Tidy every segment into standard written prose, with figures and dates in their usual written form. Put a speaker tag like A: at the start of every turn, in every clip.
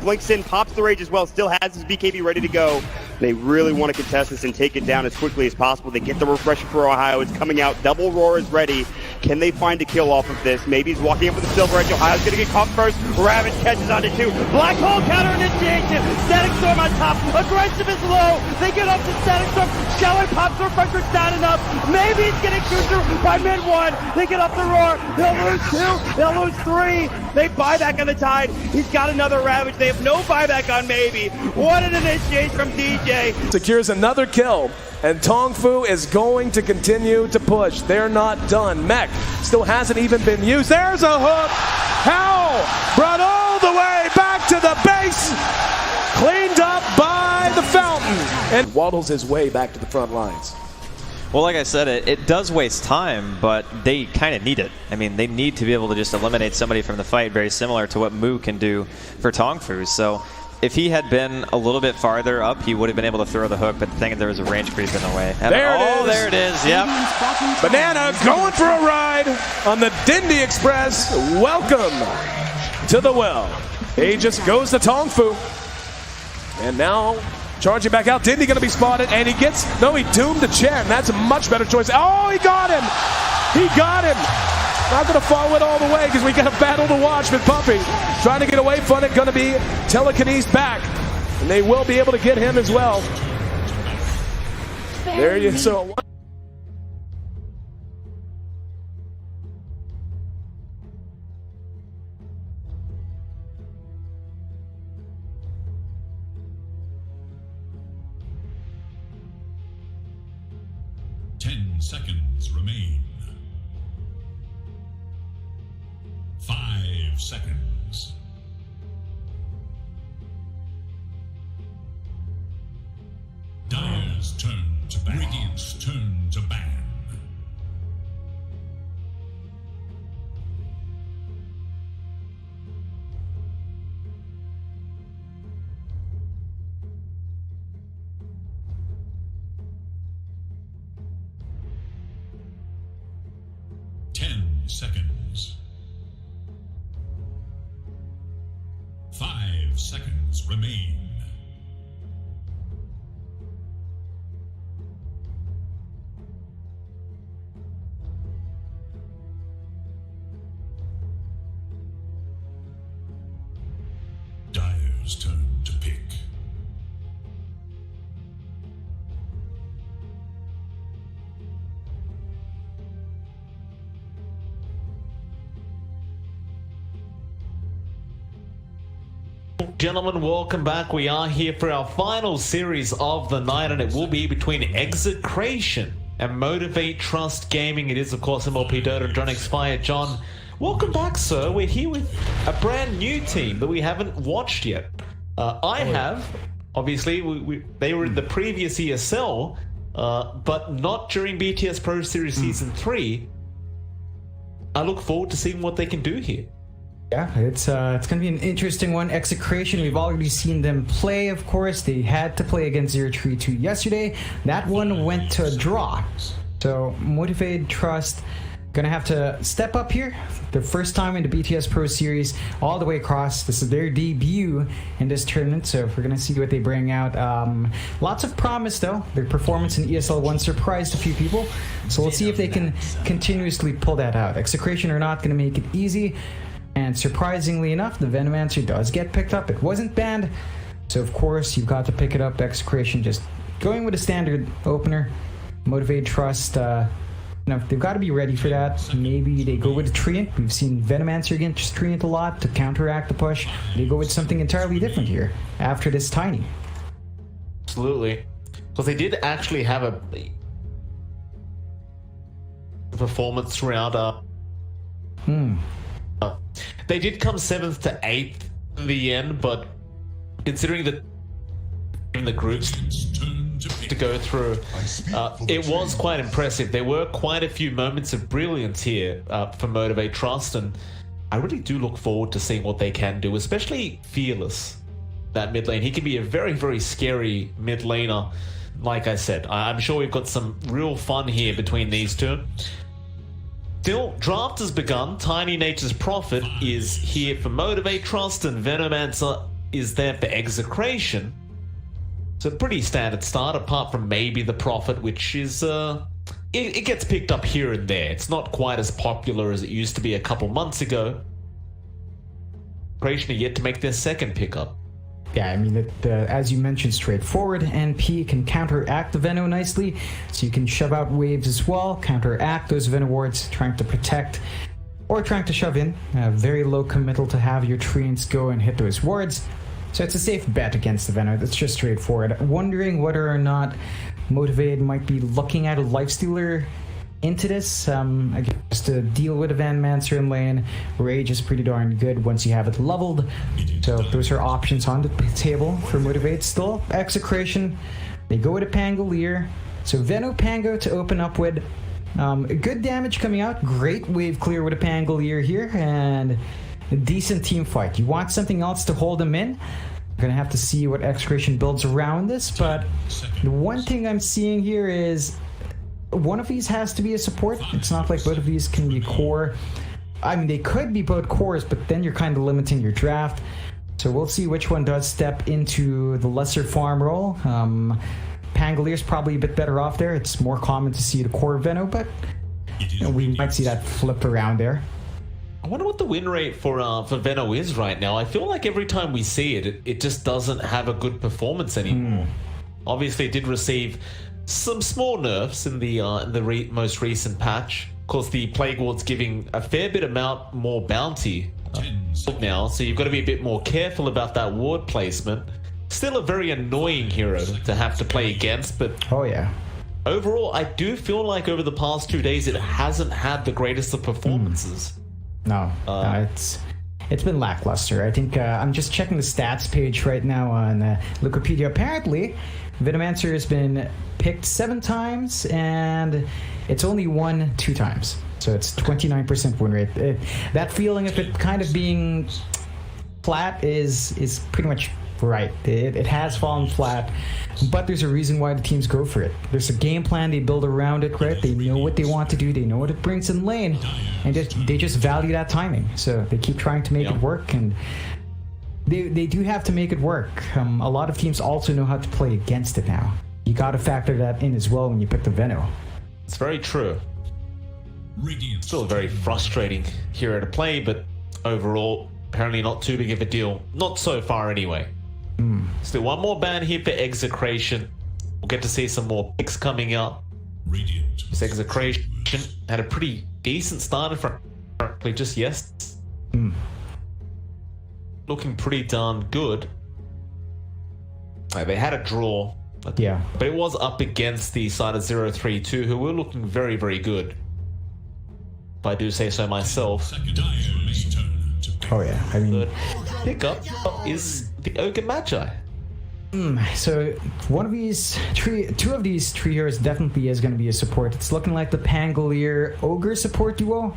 A: blinks in, pops the rage as well, still has his BKB ready to go. They really want to contest this and take it down as quickly as possible. They get the refresher for Ohio. It's coming out. Double Roar is ready. Can they find a kill off of this? Maybe he's walking up with the Silver Edge. Ohio's going to get caught first. Ravage catches onto two. Black Hole counter initiation. Static Storm on top. Aggressive is low. They get up to Static Storm. Shelly pops the refresher. Not enough. Maybe he's getting chewed through by mid one. They get up the Roar. They'll lose two. They'll lose three. They buy back on the Tide. He's got another Ravage. They have no buyback on Maybe. What an initiation from DJ.
B: Secures another kill, and Tongfu is going to continue to push. They're not done. Mech still hasn't even been used. There's a hook. Howl brought all the way back to the base. Cleaned up by the Fountain, and waddles his way back to the front lines.
C: Well, like I said, it does waste time, but they kind of need it. I mean, they need to be able to just eliminate somebody from the fight, very similar to what Mu can do for Tongfu. So if he had been a little bit farther up, he would have been able to throw the hook, but the thing is there was a range creep in the way. And there it is, yep.
B: Banana going for a ride on the Dindy Express. Welcome to the well. He just goes to Tongfu. And now charging back out. Dindy going to be spotted, and he doomed to Chen. That's a much better choice. Oh, he got him. He got him. Not going to follow it all the way because we got a battle to watch with Puppy. Trying to get away from it. Going to be telekinesed back. And they will be able to get him as well. There you go.
D: Seconds remain. 5 seconds. Dire's turn to ban. Radiant's turn to ban. Seconds. 5 seconds remain. Dire's turn to pick.
E: Gentlemen, welcome back. We are here for our final series of the night, and it will be between Execration and Motivate Trust Gaming. It is, of course, MLP Dota and John Expired. John, welcome back, sir. We're here with a brand new team that we haven't watched yet. I have, obviously. They were in the previous ESL, but not during BTS Pro Series Season 3. I look forward to seeing what they can do here.
F: Yeah, it's going to be an interesting one. Execration, we've already seen them play, of course. They had to play against 032 yesterday. That one went to a draw. So, Motivated Trust going to have to step up here. Their first time in the BTS Pro Series all the way across. This is their debut in this tournament, so we're going to see what they bring out. Lots of promise, though. Their performance in ESL 1 surprised a few people. So, we'll see if they can continuously pull that out. Execration are not going to make it easy. And surprisingly enough, the Venomancer does get picked up. It wasn't banned, so of course you've got to pick it up. Execration just going with a standard opener. Motivate Trust, they've got to be ready for that. Maybe they go with a Treant. We've seen Venomancer against Treant a lot to counteract the push. They go with something entirely different here after this Tiny.
E: Absolutely. Because they did actually have a performance throughout. They did come 7th to 8th in the end, but considering that in the groups to go through, it was quite impressive. There were quite a few moments of brilliance here for Motivate Trust, and I really do look forward to seeing what they can do, especially Fearless, that mid lane. He can be a very, very scary mid laner. Like I said, I'm sure we've got some real fun here between these two. Still, draft has begun. Tiny Nature's Prophet is here for Motivate Trust, and Venomancer is there for Execration. It's a pretty standard start, apart from maybe the Prophet, which is it gets picked up here and there. It's not quite as popular as it used to be a couple months ago. Execration are yet to make their second pickup.
F: Yeah, I mean, as you mentioned, straightforward. NP can counteract the Veno nicely, so you can shove out waves as well, counteract those Veno wards, trying to protect or trying to shove in. Very low committal to have your treants go and hit those wards. So it's a safe bet against the Veno. That's just straightforward. Wondering whether or not Motivated might be looking at a Lifestealer into this. I guess to deal with a Vanmancer in lane, Rage is pretty darn good once you have it leveled. So those are options on the table for Motivate. Still, Execration, they go with a Pangolier. So Veno Pango to open up with. Good damage coming out. Great wave clear with a Pangolier here, and a decent team fight. You want something else to hold them in? We're gonna have to see what Execration builds around this, but the one thing I'm seeing here is one of these has to be a support. It's not like both of these can be core. I mean, they could be both cores, but then you're kind of limiting your draft. So we'll see which one does step into the lesser farm role. Pangolier's probably a bit better off there. It's more common to see the core Veno, but we might see that flip around there.
E: I wonder what the win rate for Veno is right now. I feel like every time we see it, it just doesn't have a good performance anymore. Obviously, it did receive some small nerfs in the most recent patch. Of course, the Plague Ward's giving a fair bit amount more bounty now, so you've got to be a bit more careful about that ward placement. Still a very annoying hero to have to play against, but
F: oh yeah.
E: Overall, I do feel like over the past 2 days, it hasn't had the greatest of performances.
F: No, it's been lackluster. I think I'm just checking the stats page right now on Wikipedia. Apparently, Venomancer has been picked 7 times, and it's only won 2 times. So it's 29% win rate. That feeling of it kind of being flat is pretty much right. It has fallen flat, but there's a reason why the teams go for it. There's a game plan they build around it, right? They know what they want to do. They know what it brings in lane, and they just value that timing. So they keep trying to make it work, and they do have to make it work. A lot of teams also know how to play against it now. You got to factor that in as well when you pick the Veno.
E: It's very true. Still very frustrating hero to play, but overall, apparently not too big of a deal. Not so far anyway. Still one more ban here for Execration. We'll get to see some more picks coming out. This Execration had a pretty decent start frankly just looking pretty darn good. They had a draw.
F: Yeah.
E: But it was up against the side of 0-3-2, who were looking very, very good. If I do say so myself.
F: Oh yeah, I mean,
E: The pickup is the Ogre Magi.
F: So one of these two of these three heroes definitely is going to be a support. It's looking like the Pangolier Ogre support duo.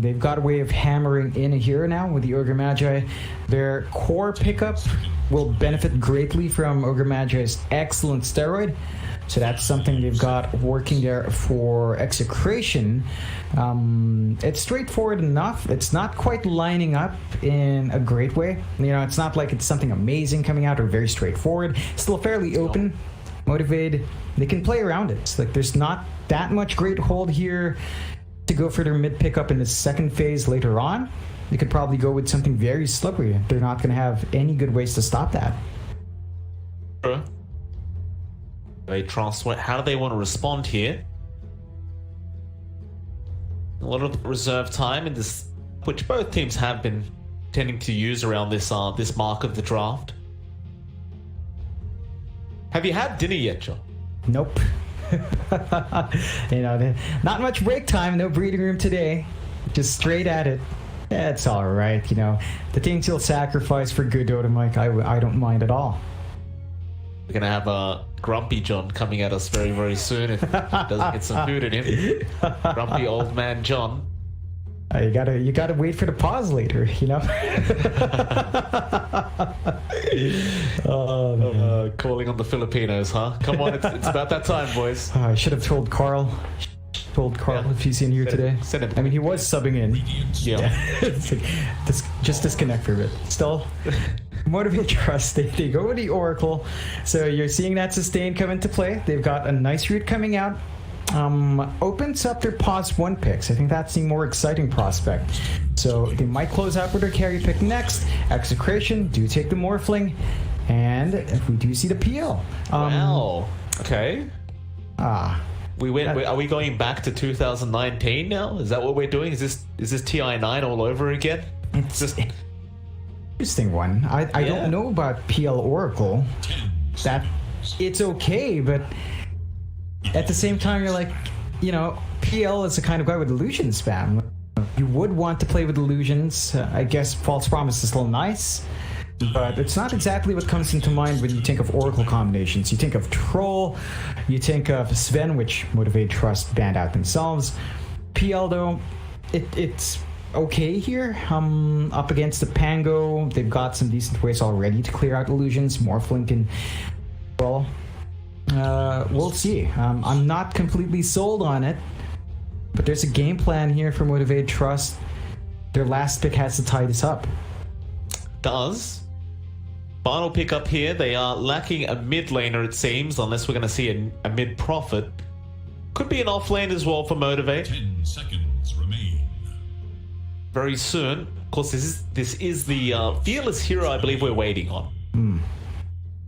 F: They've got a way of hammering in a hero now with the Ogre Magi. Their core pickup will benefit greatly from Ogre Magi's excellent steroid. So that's something they've got working there for Execration. It's straightforward enough. It's not quite lining up in a great way. You know, it's not like it's something amazing coming out or very straightforward. It's still fairly open. Motivated. They can play around it. It's like there's not that much great hold here to go for their mid pickup in the second phase later on. They could probably go with something very slippery. They're not going to have any good ways to stop that.
E: Sure. How do they want to respond here? A lot of reserve time in this, which both teams have been tending to use around this this mark of the draft. Have you had dinner yet, John?
F: Nope. You know, not much break time, no breathing room today. Just straight at it. It's all right, you know. The things you'll sacrifice for good Dota, Mike, I don't mind at all.
E: We're gonna have a grumpy John coming at us very, very soon if he doesn't get some food in him. Grumpy old man John.
F: You gotta wait for the pause later, you know.
E: Calling on the Filipinos, huh? Come on, it's about that time, boys.
F: I should have told Carl. If he's in here today.
E: Send him.
F: I mean, he was subbing in.
E: Yeah.
F: It's like, this just disconnect for a bit. Still, Motivate Trust, they go with the Oracle. So you're seeing that sustain come into play. They've got a nice route coming out. Opens up their pause 1 picks. I think that's the more exciting prospect. So they might close out with their carry pick next. Execration, do take the Morphling. And we do see the PL.
E: Wow. Okay. We went. Are we going back to 2019 now? Is that what we're doing? Is this TI9 all over again?
F: It's just interesting one. I don't know about PL Oracle. That it's okay, but at the same time, you're like, PL is the kind of guy with illusion spam. You would want to play with illusions. I guess False Promise is still nice, but it's not exactly what comes into mind when you think of Oracle combinations. You think of Troll, you think of Sven, which Motivate Trust banned out themselves. PL though, it's okay here. Up against the Pango, they've got some decent ways already to clear out illusions. Morphling can, well, we'll see. I'm not completely sold on it, but there's a game plan here for Motivate Trust. Their last pick has to tie this up.
E: Does. Final pick up here. They are lacking a mid laner, it seems, unless we're going to see a mid prophet. Could be an off lane as well for Motivate.
D: 10 seconds remain.
E: Very soon. Of course, this is the Fearless hero I believe we're waiting on.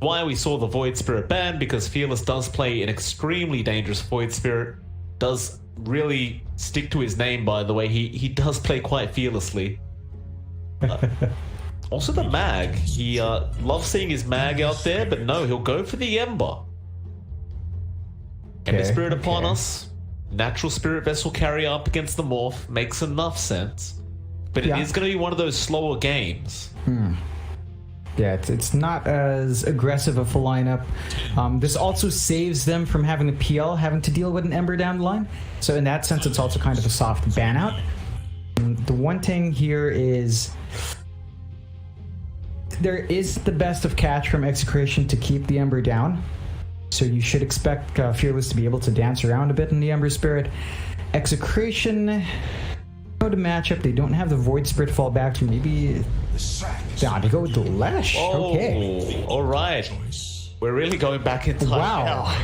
E: Why we saw the Void Spirit ban, because Fearless does play an extremely dangerous Void Spirit. Does really stick to his name, by the way. He does play quite fearlessly. Also the mag. He loves seeing his mag out there, but no, he'll go for the Ember. Ember Spirit upon us. Natural Spirit Vessel carrier up against the Morph. Makes enough sense. But it is going to be one of those slower games.
F: Yeah, it's not as aggressive of a lineup. This also saves them from having a PL, having to deal with an Ember down the line. So in that sense, it's also kind of a soft ban out. The one thing here is there is the best of catch from Execration to keep the Ember down. So you should expect Fearless to be able to dance around a bit in the Ember Spirit. Execration, the matchup, they don't have the Void Spirit fall back to. Maybe they go with the Lesh. Okay.
E: All right. We're really going back in time.
F: Wow.
E: Now.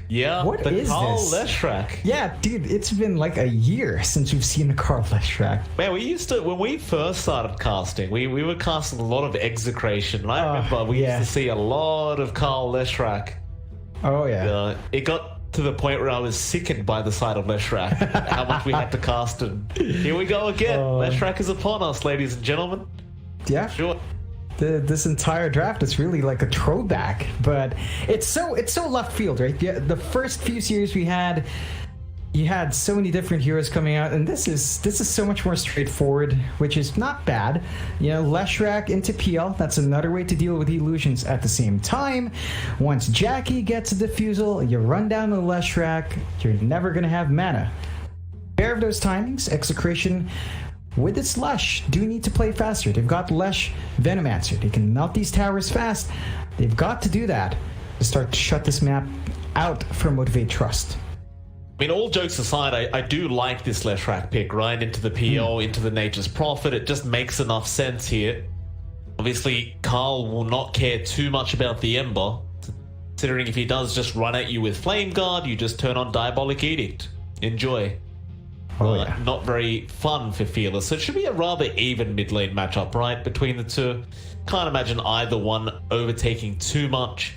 E: Yeah,
F: what
E: the
F: is
E: Carl
F: this?
E: Leshrac.
F: Yeah, dude, it's been like a year since we've seen the Carl Leshrac.
E: Man, we used to, when we first started casting, we were casting a lot of Execration. And I remember we used to see a lot of Carl Leshrac.
F: Oh, yeah.
E: It got to the point where I was sickened by the sight of Leshrac. How much we had to cast him. Here we go again. Leshrac is upon us, ladies and gentlemen.
F: Yeah.
E: Sure.
F: This entire draft is really like a throwback, but it's so left field, right? Yeah, the first few series we had, you had so many different heroes coming out, and this is so much more straightforward, which is not bad. Leshrac into PL, that's another way to deal with illusions at the same time. Once Jackie gets a diffusal, you run down the Leshrac, you're never gonna have mana. Pair of those timings, Execration with its Lesh do need to play faster. They've got Lesh Venomancer. They can melt these towers fast. They've got to do that to start to shut this map out for Motivate Trust.
E: I mean, all jokes aside, I do like this Leshrac pick, right? Into the PL, into the Nature's Prophet. It just makes enough sense here. Obviously, Carl will not care too much about the Ember, considering if he does just run at you with Flame Guard, you just turn on Diabolic Edict. Enjoy. Not very fun for Fearless. So it should be a rather even mid lane matchup, right? Between the two. Can't imagine either one overtaking too much.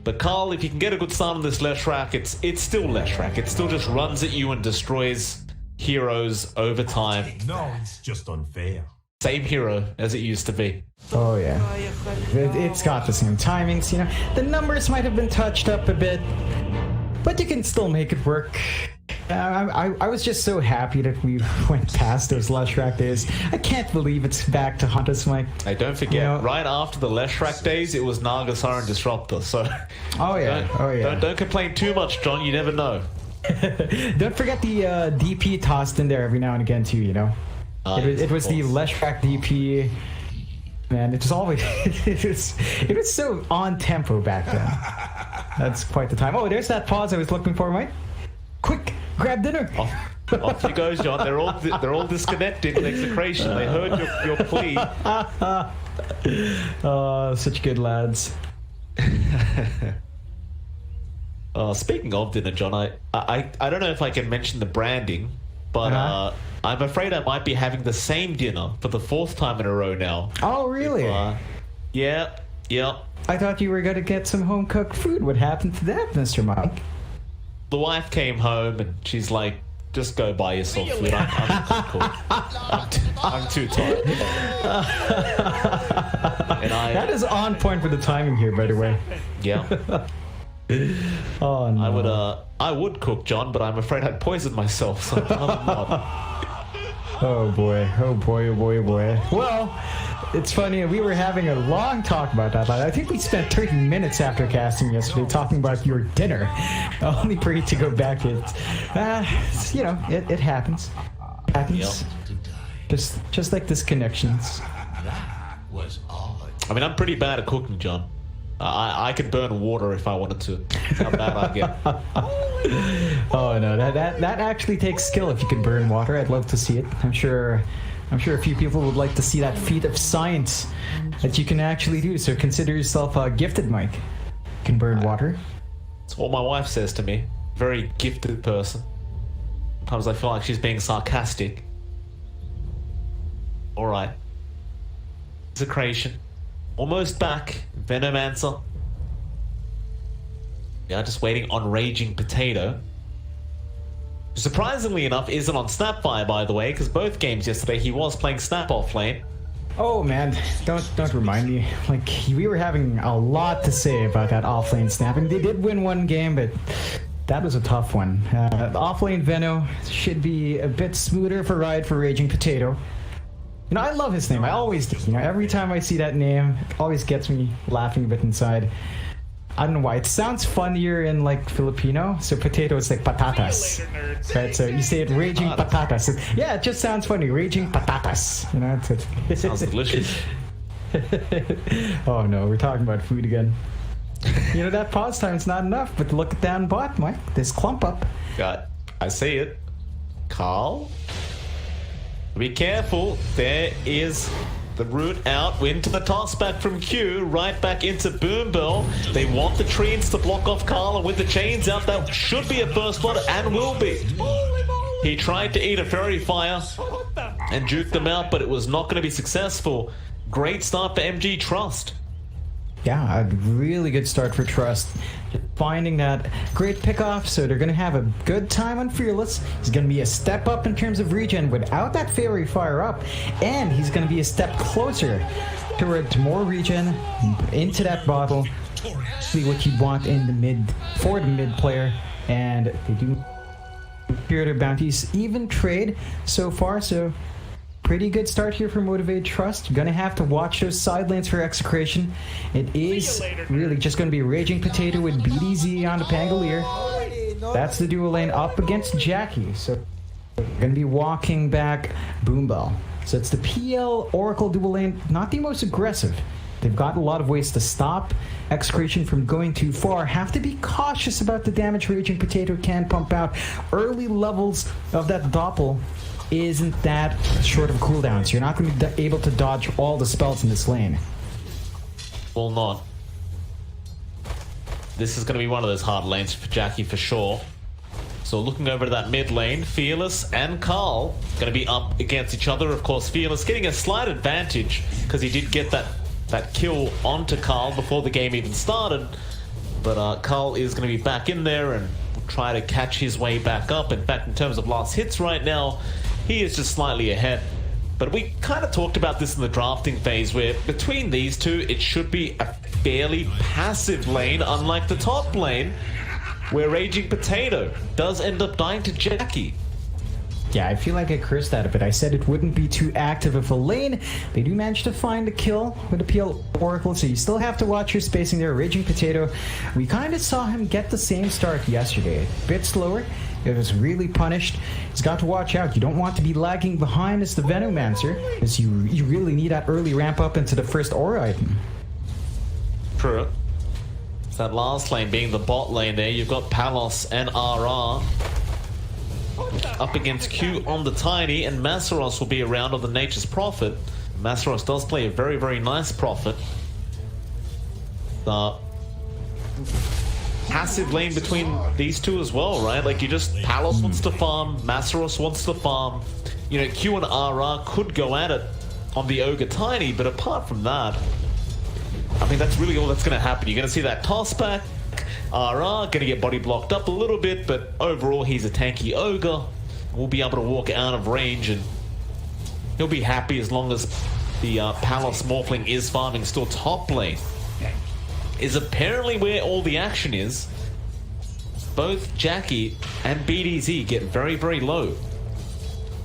E: But Carl, if you can get a good start on this Leshrac, it's still Leshrac. It still just runs at you and destroys heroes over time.
G: No, it's just unfair.
E: Same hero as it used to be.
F: Oh yeah. It's got the same timings, The numbers might have been touched up a bit, but you can still make it work. I was just so happy that we went past those Leshrac days. I can't believe it's back to Hunt Us, Mike.
E: Hey, don't forget, right after the Leshrac days, it was Nagasar and Disruptor, so...
F: Oh yeah,
E: Don't complain too much, John, you never know.
F: Don't forget the DP tossed in there every now and again too, It was the Leshrac DP. Man, it was always... it was so on-tempo back then. That's quite the time. Oh, there's that pause I was looking for, Mike. Quick, grab dinner.
E: Off you go, John. They're all disconnected in Execration. They heard your plea.
F: Oh, such good lads.
E: Speaking of dinner, John, I don't know if I can mention the branding, but I'm afraid I might be having the same dinner for the 4th time in a row now.
F: Oh, really?
E: Yeah.
F: I thought you were going to get some home-cooked food. What happened to that, Mr. Mike?
E: The wife came home and she's like, just go buy yourself food. I'm too tired.
F: That is on point for the timing here, by the way.
E: Yeah.
F: Oh, no.
E: I would cook, John, but I'm afraid I'd poison myself, so I'm not.
F: Oh boy. Well, it's funny, we were having a long talk about that. I think we spent 30 minutes after casting yesterday talking about your dinner, only for you to go back to it. It happens.
E: Yep.
F: Just like disconnections.
E: I mean, I'm pretty bad at cooking, John. I could burn water if I wanted to. How bad I get.
F: Oh no, that actually takes skill if you can burn water. I'd love to see it. I'm sure a few people would like to see that feat of science that you can actually do. So consider yourself a gifted, Mike. You can burn water.
E: That's what my wife says to me. Very gifted person. Sometimes I feel like she's being sarcastic. Alright. Execration. Almost back. Venomancer. Yeah, just waiting on Raging Potato. Surprisingly enough, isn't on Snapfire, by the way, because both games yesterday he was playing Snap off lane.
F: Oh man, don't remind me. Like, we were having a lot to say about that offlane snapping. They did win one game, but that was a tough one. Offlane Veno should be a bit smoother of a ride for Raging Potato. You know, I love his name. I always do. You know, every time I see that name, it always gets me laughing a bit inside. I don't know why. It sounds funnier in like Filipino. So potato is like patatas. Right? So you say it raging patatas. Yeah, it just sounds funny. Raging patatas. You know,
E: it sounds delicious.
F: Oh no, we're talking about food again. You know, that pause time's not enough, but look at down bot, Mike. This clump up.
E: I see it. Carl? Be careful. There is the route out into the toss back from Q, right back into Boombell. They want the trees to block off Carl, and with the chains out, that should be a first blood and will be. He tried to eat a fairy fire and juke them out, but it was not going to be successful. Great start for MG Trust.
F: Yeah, a really good start for Trust. Finding that great pickoff, so they're going to have a good time on Fearless. He's going to be a step up in terms of regen without that Fairy Fire up, and he's going to be a step closer towards more regen into that bottle. See what you'd want in the mid, for the mid player, and they do hear their bounties. Even trade so far, so pretty good start here for Motivated Trust. You're going to have to watch those side lanes for Execration. It is really just going to be Raging Potato with BDZ on the Pangolier. That's the dual lane up against Jackie. So we're going to be walking back Boombell. So it's the PL Oracle dual lane, not the most aggressive. They've got a lot of ways to stop Execration from going too far. Have to be cautious about the damage Raging Potato can pump out. Early levels of that Doppel isn't that short of cooldowns. You're not going to be able to dodge all the spells in this lane.
E: Well, not. This is going to be one of those hard lanes for Jackie for sure. So looking over to that mid lane, Fearless and Carl going to be up against each other. Of course, Fearless getting a slight advantage because he did get that kill onto Carl before the game even started. But Carl is going to be back in there and try to catch his way back up. In fact, in terms of last hits right now, he is just slightly ahead. But we kind of talked about this in the drafting phase, where between these two, it should be a fairly passive lane, unlike the top lane, where Raging Potato does end up dying to Jackie.
F: Yeah, I feel like I cursed that a bit. I said it wouldn't be too active of a lane. They do manage to find a kill with the PL Oracle, so you still have to watch your spacing there. Raging Potato, we kind of saw him get the same start yesterday. A bit slower. It was really punished. He's got to watch out. You don't want to be lagging behind as the Venomancer, because you really need that early ramp up into the first aura item.
E: True. It's that last lane being the bot lane there. You've got Palos and RR. up against Q on the Tiny, and Masaros will be around on the Nature's Prophet. Masaros does play a very, very nice Prophet. The passive lane between these two as well, right? Like, you just, Palos wants to farm, Masaros wants to farm. You know, Q and RR could go at it on the Ogre Tiny, but apart from that, I mean, that's really all that's going to happen. You're going to see that toss back. RR going to get body blocked up a little bit, but overall he's a tanky Ogre. We'll be able to walk out of range, and he'll be happy as long as the Palos Morphling is farming still top lane. Is apparently where all the action is. Both Jackie and BDZ get very, very low.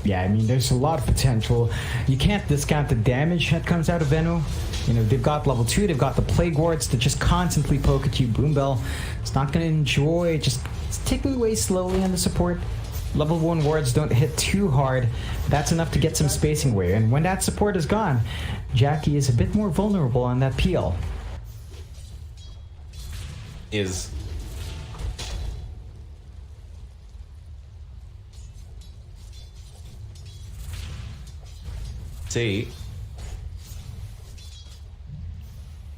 F: Yeah, I mean, there's a lot of potential. You can't discount the damage that comes out of Veno. You know, they've got level 2, they've got the Plague Wards that just constantly poke at you. Boombell, it's not going to enjoy, just it's ticking away slowly on the support. Level 1 wards don't hit too hard. That's enough to get some spacing away. And when that support is gone, Jackie is a bit more vulnerable on that peel.
E: Is see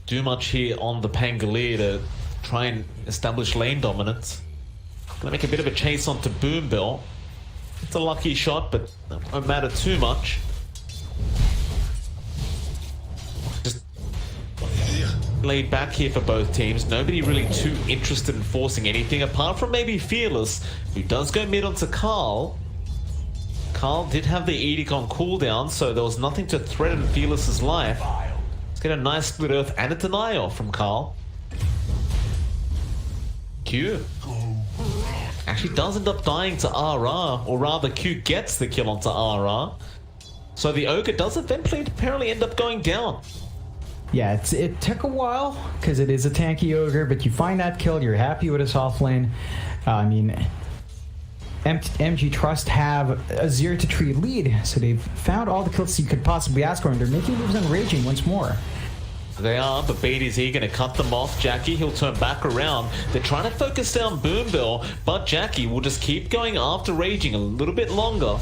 E: do much here on the Pangolier to try and establish lane dominance. Gonna make a bit of a chase onto Boombell. It's a lucky shot, but that won't matter too much. Just laid back here for both teams. Nobody really too interested in forcing anything, apart from maybe Fearless, who does go mid onto Carl. Carl did have the Edict on cooldown, so there was nothing to threaten Fearless's life. Let's get a nice split earth and a denial from Carl. Q actually does end up dying to RR, or rather Q gets the kill onto RR. So the Ogre does eventually apparently end up going down.
F: Yeah, it took a while, because it is a tanky Ogre, but you find that kill, you're happy with his off lane. I mean, MG Trust have a 0-3 lead, so they've found all the kills you could possibly ask for, and they're making moves on Raging once more.
E: They are, but BDZ going to cut them off. Jackie, he'll turn back around. They're trying to focus down Boombell, but Jackie will just keep going after Raging a little bit longer.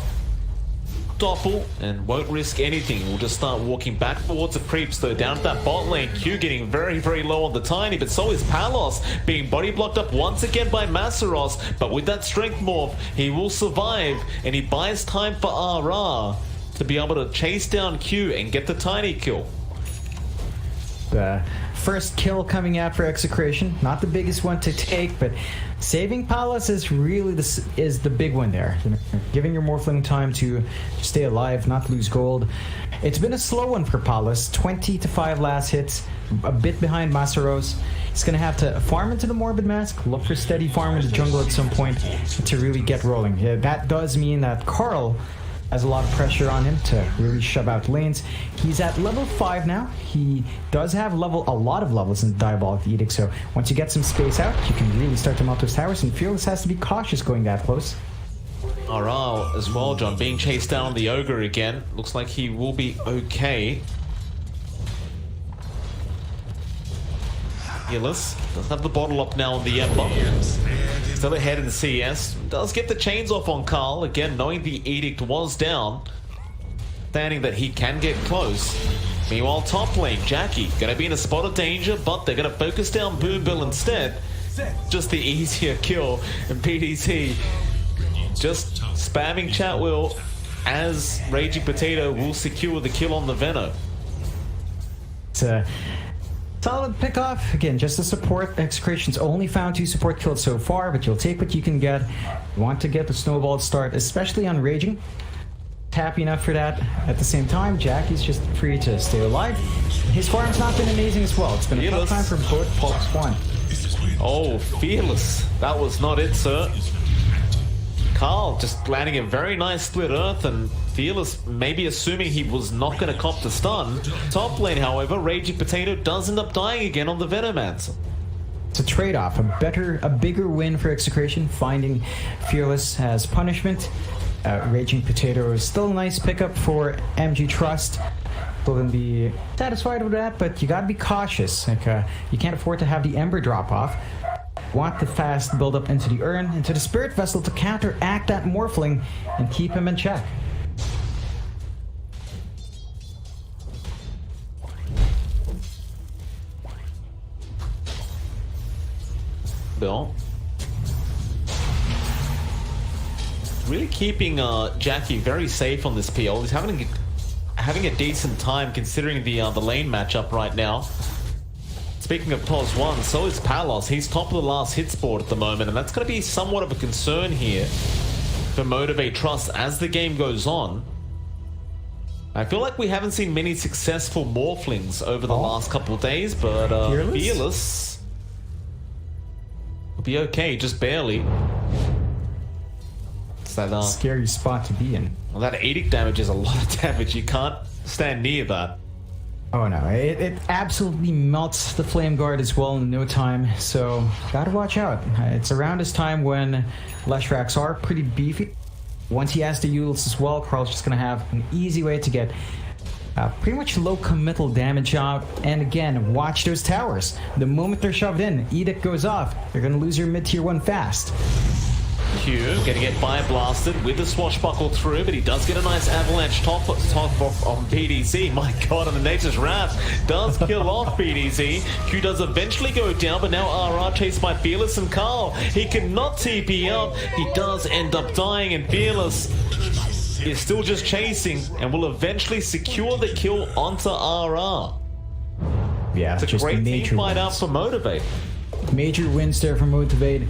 E: Doppel, and won't risk anything. We'll just start walking back towards the creeps, though. Down to that bot lane, Q getting very, very low on the Tiny, but so is Palos, being body blocked up once again by Masaros. But with that strength morph, he will survive, and he buys time for RR to be able to chase down Q and get the Tiny kill.
F: The first kill coming out for Execration, not the biggest one to take, but saving Palos is really the big one there. You know, giving your Morphling time to stay alive, not lose gold. It's been a slow one for Palos, 20-5 last hits, a bit behind Masaros. He's going to have to farm into the Morbid Mask, look for steady farm in the jungle at some point to really get rolling. Yeah, that does mean that Carl has a lot of pressure on him to really shove out lanes. He's at level 5 now. He does have a lot of levels in Diabolic Edict, so once you get some space out, you can really start to melt those towers, and Fearless has to be cautious going that close.
E: RR as well, John, being chased down on the Ogre again. Looks like he will be okay. Fearless does have the bottle up now on the Ember. Still ahead in the CS. Does get the chains off on Carl. Again, knowing the Edict was down. Standing that he can get close. Meanwhile, top lane, Jackie gonna be in a spot of danger, but they're gonna focus down Boombell instead. Just the easier kill. And PDC just spamming chat wheel as Raging Potato will secure the kill on the Veno.
F: It's a solid pick-off. Again, just a support. Execration's only found 2 support kills so far, but you'll take what you can get. You want to get the snowballed start, especially on Raging. Happy enough for that. At the same time, Jackie's just free to stay alive. His farm's not been amazing as well. It's been a tough time for both Pulse 1.
E: Oh, Fearless. That was not it, sir. Carl just landing a very nice split earth, and Fearless maybe assuming he was not going to cop the stun. Top lane, however, Raging Potato does end up dying again on the Venomancer.
F: It's a trade-off, a bigger win for Execration, finding Fearless as punishment. Raging Potato is still a nice pickup for MG Trust. Still gonna be satisfied with that, but you gotta be cautious. Like, you can't afford to have the Ember drop off. Want the fast build up into the urn, into the spirit vessel to counteract that Morphling and keep him in check.
E: Bill. Really keeping Jackie very safe on this PL. He's having a decent time considering the lane matchup right now. Speaking of POS 1, so is Palos. He's top of the last hits board at the moment, and that's going to be somewhat of a concern here for Motivate Trust as the game goes on. I feel like we haven't seen many successful Morphlings over the last couple of days, but Fearless will be okay, just barely. It's that
F: scary spot to be in.
E: Well, that Edict damage is a lot of damage. You can't stand near that.
F: Oh no, it absolutely melts the Flame Guard as well in no time, so gotta watch out. It's around this time when Leshraks are pretty beefy. Once he has the Yules as well, Carl's just gonna have an easy way to get pretty much low committal damage out. And again, watch those towers. The moment they're shoved in, Edict goes off. You're gonna lose your mid-tier 1 fast.
E: Q gonna get fire blasted with the swashbuckle through, but he does get a nice avalanche top off on BDZ. My god, and the Nature's Wrath does kill off BDZ. Q does eventually go down, but now RR chased by Fearless and Carl. He cannot TP up. He does end up dying, and Fearless is still just chasing and will eventually secure the kill onto RR.
F: Yeah,
E: it's a
F: just
E: great team fight out
F: wins.
E: for Motivate.
F: Major wins there for Motivate.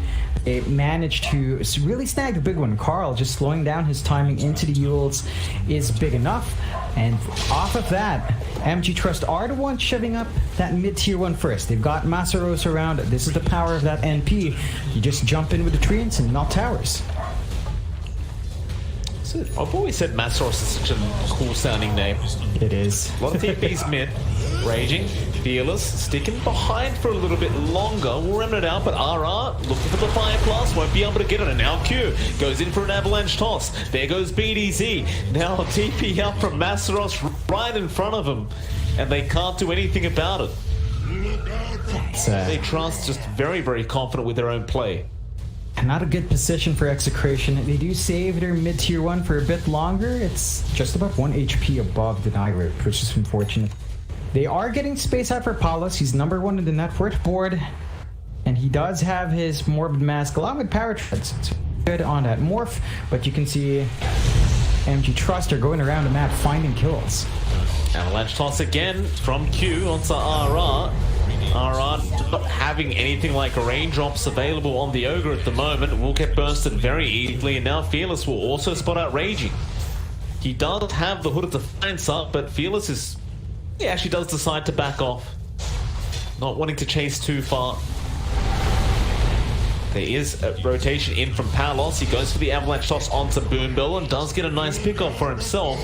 F: They managed to really snag the big one. Carl just slowing down his timing into the Yules is big enough. And off of that, MG Trust are the ones shoving up that mid-tier 1 first. They've got Masaros around. This is the power of that NP. You just jump in with the treants and melt towers.
E: I've always said Masaros is such a cool sounding name.
F: It is.
E: A lot of TPs mid. Raging, Fearless, sticking behind for a little bit longer. We'll run it out, but RR looking for the Fire Blast, won't be able to get it. And now Q goes in for an avalanche toss. There goes BDZ. Now TP up from Masaros right in front of him, and they can't do anything about it. They trust just very, very confident with their own play.
F: Not a good position for Execration. They do save their mid-tier 1 for a bit longer. It's just about 1 HP above the die rate, which is unfortunate. They are getting space out for Palos. He's number 1 in the net worth board. And he does have his Morbid Mask along with Power Treads. It's good on that morph, but you can see MG Trust are going around the map finding kills.
E: Avalanche toss again from Q onto RR. RR not having anything like raindrops available on the Ogre at the moment. Will get bursted very easily, and now Fearless will also spot out Raging. He does have the Hood of Defiance up, but Fearless is... he actually does decide to back off. Not wanting to chase too far. There is a rotation in from Palos. He goes for the avalanche toss onto Boombill and does get a nice pickoff for himself,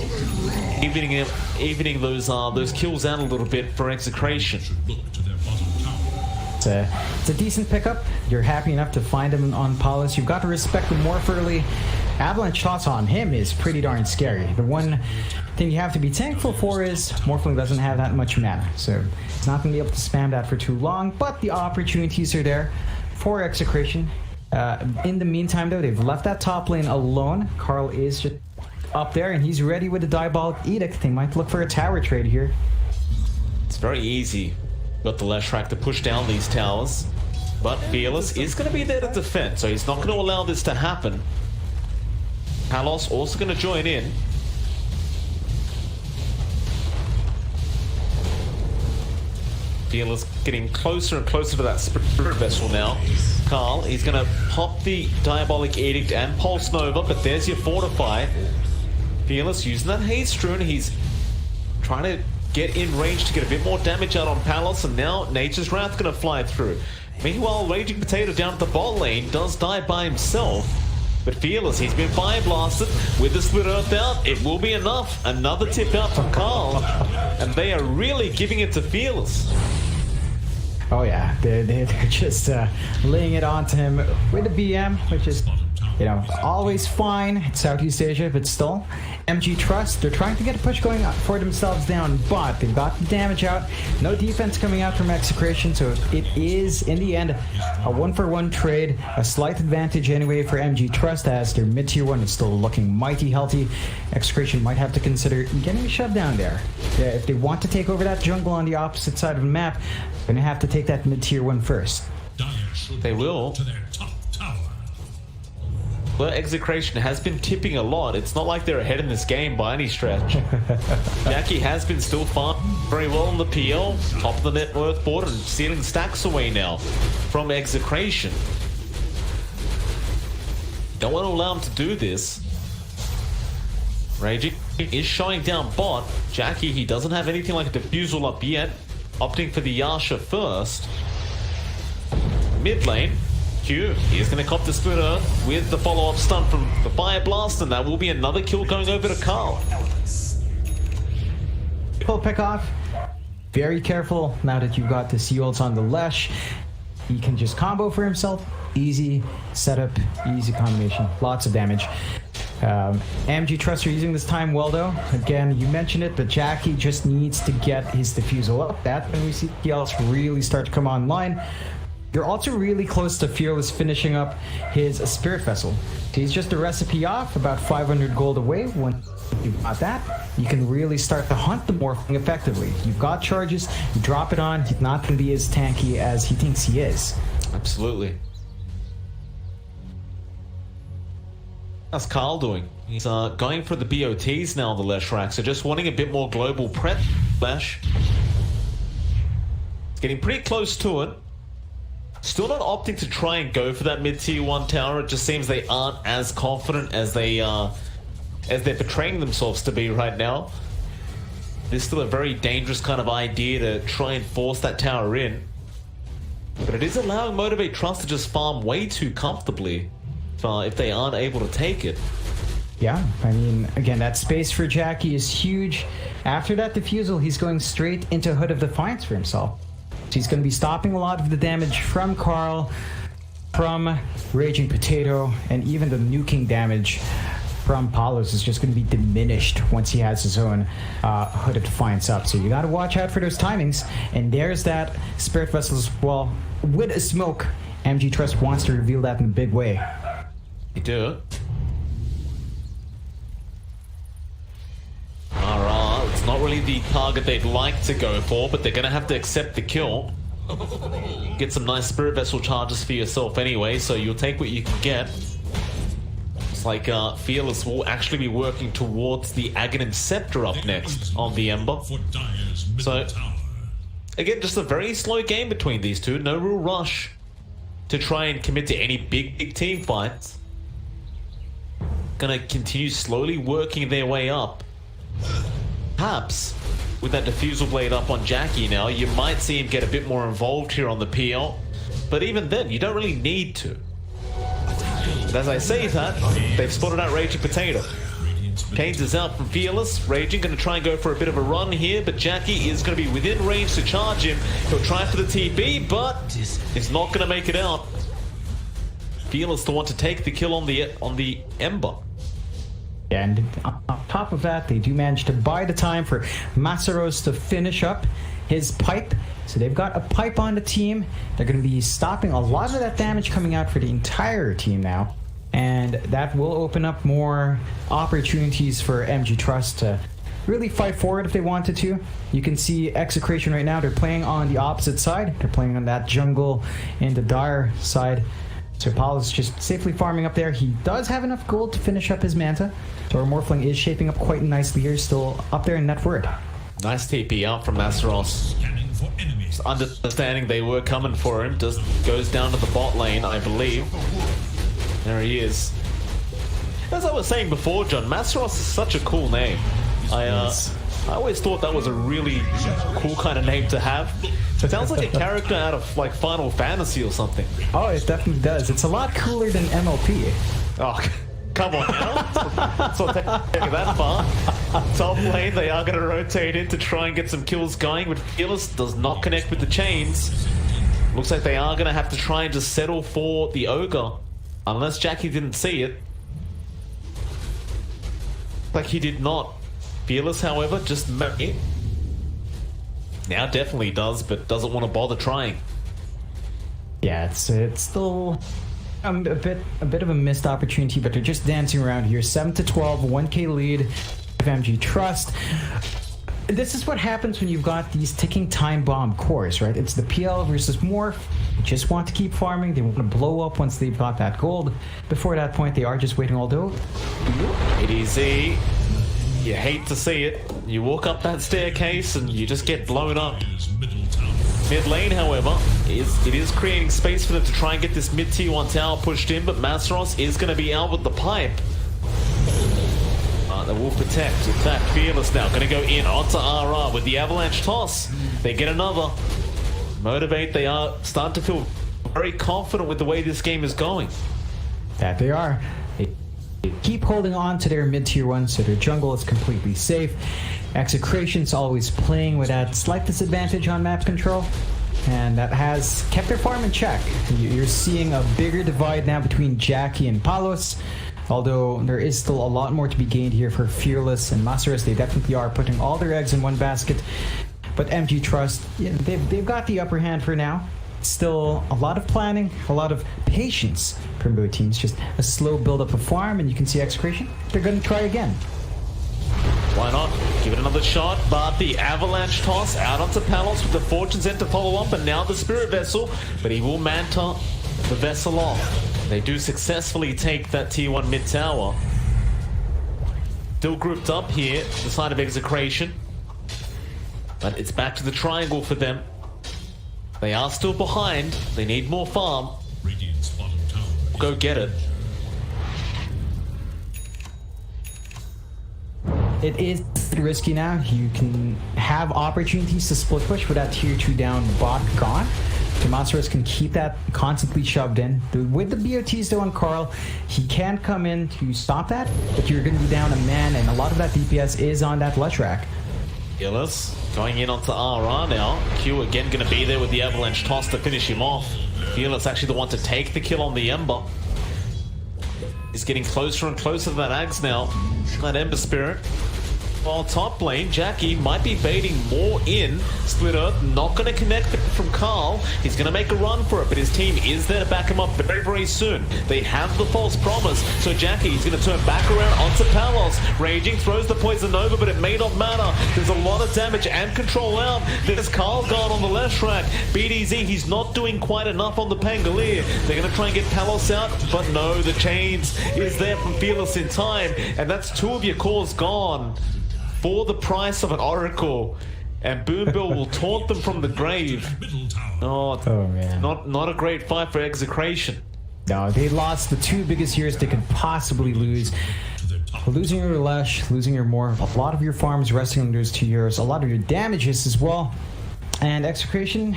E: evening those kills out a little bit for Execration.
F: It's a decent pickup. You're happy enough to find him on Palos. You've got to respect him more early. Avalanche shots on him is pretty darn scary. The one thing you have to be thankful for is Morphling doesn't have that much mana, so he's not going to be able to spam that for too long, but the opportunities are there for Execration. In the meantime, though, they've left that top lane alone. Carl is just up there, and he's ready with the Diabolic Edict. They might look for a tower trade here.
E: It's very easy. Got the Leshrac to push down these towers, but Fearless is going to be there to defend, so he's not going to allow this to happen. Palos also going to join in. Fearless getting closer and closer to that Spirit Vessel now. Carl, he's going to pop the Diabolic Edict and Pulse Nova, but there's your Fortify. Fearless using that Haste Rune. He's trying to get in range to get a bit more damage out on Palos, and now Nature's Wrath going to fly through. Meanwhile, Raging Potato down at the bot lane does die by himself. But Fearless, he's been fire blasted with the Split Earth out. It will be enough. Another tip out from Carl, and they are really giving it to Fearless.
F: Oh yeah, they're just laying it onto him with the BM, which is always fine. It's Southeast Asia, but still. MG Trust, they're trying to get a push going for themselves down, but they've got the damage out. No defense coming out from Execration, so it is, in the end, a 1-for-1 trade. A slight advantage anyway for MG Trust, as their mid-tier 1 is still looking mighty healthy. Execration might have to consider getting a shutdown there. Yeah, if they want to take over that jungle on the opposite side of the map, they're going to have to take that mid-tier 1 first.
E: They will.
D: To their top tower.
E: Well, Execration has been tipping a lot. It's not like they're ahead in this game by any stretch. Jackie has been still farming very well on the PL, top of the net worth board, and stealing stacks away now from Execration. Don't want to allow him to do this. Raging is showing down bot. Jackie, he doesn't have anything like a defusal up yet. Opting for the Yasha first. Mid lane. Q is going to cop the split earth with the follow-up stun from the Fire Blast, and that will be another kill going over to Carl.
F: Pull pick off. Very careful now that you've got the Seals on the Lesh. He can just combo for himself. Easy setup, easy combination, lots of damage. MG Trust are using this time well though. Again, you mentioned it, but Jackie just needs to get his defusal up. That's when we see PLs really start to come online. You're also really close to Fearless finishing up his Spirit Vessel. He's just a recipe off, about 500 gold away. Once you've got that, you can really start to hunt the Morphling effectively. You've got charges, you drop it on, he's not going to be as tanky as he thinks he is.
E: Absolutely. How's Carl doing? He's going for the BOTs now on the Lesh rack, so just wanting a bit more global prep. Lesh. It's getting pretty close to it. Still not opting to try and go for that mid-tier 1 tower. It just seems they aren't as confident as they're portraying themselves to be right now. It's still a very dangerous kind of idea to try and force that tower in. But it is allowing Motivate Trust to just farm way too comfortably if they aren't able to take it.
F: Yeah, I mean, again, that space for Jackie is huge. After that defusal, he's going straight into Hood of Defiance for himself. He's going to be stopping a lot of the damage from Carl, from Raging Potato, and even the nuking damage from Palos is just going to be diminished once he has his own Hood of Defiance up. So you got to watch out for those timings. And there's that Spirit Vessel as well. With a smoke, MG Trust wants to reveal that in a big way.
E: You do. Alright, it's not really the target they'd like to go for, but they're going to have to accept the kill. Get some nice Spirit Vessel charges for yourself anyway, so you'll take what you can get. It's like Fearless will actually be working towards the Aghanim Scepter up next on the Ember. So, again, just a very slow game between these two. No real rush to try and commit to any big team fights. Gonna continue slowly working their way up. Perhaps with that Diffusal Blade up on Jackie now, you might see him get a bit more involved here on the PL. But even then, you don't really need to. But as I say that, they've spotted out Raging Potato. Canes is out from Fearless. Raging going to try and go for a bit of a run here, but Jackie is going to be within range to charge him. He'll try for the TP, but it's not going to make it out. Fearless the one to take the kill on the Ember.
F: And on top of that, they do manage to buy the time for Masaros to finish up his pipe. So they've got a pipe on the team. They're going to be stopping a lot of that damage coming out for the entire team now. And that will open up more opportunities for MG Trust to really fight forward if they wanted to. You can see Execration right now. They're playing on the opposite side. They're playing on that jungle in the Dire side. So Paul is just safely farming up there. He does have enough gold to finish up his Manta. So our Morphling is shaping up quite nicely here. Still up there in net word.
E: Nice TP out from Masaros. Just understanding they were coming for him. Just goes down to the bot lane, I believe. There he is. As I was saying before, John, Masaros is such a cool name. I always thought that was a really cool kind of name to have. It sounds like a character out of like Final Fantasy or something.
F: Oh, it definitely does. It's a lot cooler than MLP.
E: Oh, come on now. So take it that far. Top lane, they are going to rotate in to try and get some kills going, but Fearless does not connect with the chains. Looks like they are going to have to try and just settle for the Ogre Unless Jackie didn't see it. Like he did not. Fearless, however, just it. Now definitely does, but doesn't want to bother trying.
F: Yeah, it's still a bit of a missed opportunity, but they're just dancing around here. 7-12, 1K lead of MG Trust. This is what happens when you've got these ticking time bomb cores, right? It's the PL versus Morph. They just want to keep farming. They want to blow up once they've got that gold. Before that point, they are just waiting, although...
E: ADZ, you hate to see it. You walk up that staircase and you just get blown up. Mid lane, however, it is creating space for them to try and get this mid tier 1 tower pushed in, but Masros is going to be out with the pipe. They will protect. In fact, Fearless now going to go in onto RR with the avalanche toss. They get another. Motivate, they are starting to feel very confident with the way this game is going.
F: That they are. They keep holding on to their mid-tier 1, so their jungle is completely safe. Execration's always playing with that slight disadvantage on map control, and that has kept their farm in check. You're seeing a bigger divide now between Jackie and Palos. Although there is still a lot more to be gained here for Fearless and Masteros. They definitely are putting all their eggs in one basket. But MG Trust, they've got the upper hand for now. Still a lot of planning, a lot of patience from both teams. Just a slow build up of farm, and you can see Execration. They're going to try again.
E: Why not? Give it another shot, but the avalanche toss out onto Palos with the Fortune's End to follow up, and now the Spirit Vessel, but he will manta the vessel off. They do successfully take that tier 1 mid tower. Still grouped up here, the side of Execration. But it's back to the triangle for them. They are still behind. They need more farm.
D: Radiant's bottom tower.
E: Go get it.
F: It is risky now. You can have opportunities to split push with that tier 2 down bot gone. Tomasaurus can keep that constantly shoved in. With the BOTs though on Carl, he can come in to stop that, but you're going to be down a man, and a lot of that DPS is on that Lush rack.
E: Illis going in onto RR now. Q again going to be there with the avalanche toss to finish him off. Fearless actually the one to take the kill on the Ember. He's getting closer and closer to that Ags now. That Ember Spirit. While top lane, Jackie might be baiting more in. Split Earth not going to connect from Carl. He's going to make a run for it, but his team is there to back him up very, very soon. They have the false promise, so Jackie's going to turn back around onto Palos. Raging throws the poison over, but it may not matter. There's a lot of damage and control out. There's Carl gone on the left track. BDZ, he's not doing quite enough on the Pangolier. They're going to try and get Palos out, but no, the chains is there from Fearless in time, and that's 2 of your cores gone. For the price of an Oracle, and Boombill will taunt them from the grave. Oh man. Not a great fight for Execration.
F: No, they lost the 2 biggest heroes they could possibly lose. Losing your Lush, losing your Morph, a lot of your farms resting on those 2 heroes, a lot of your damages as well. And Execration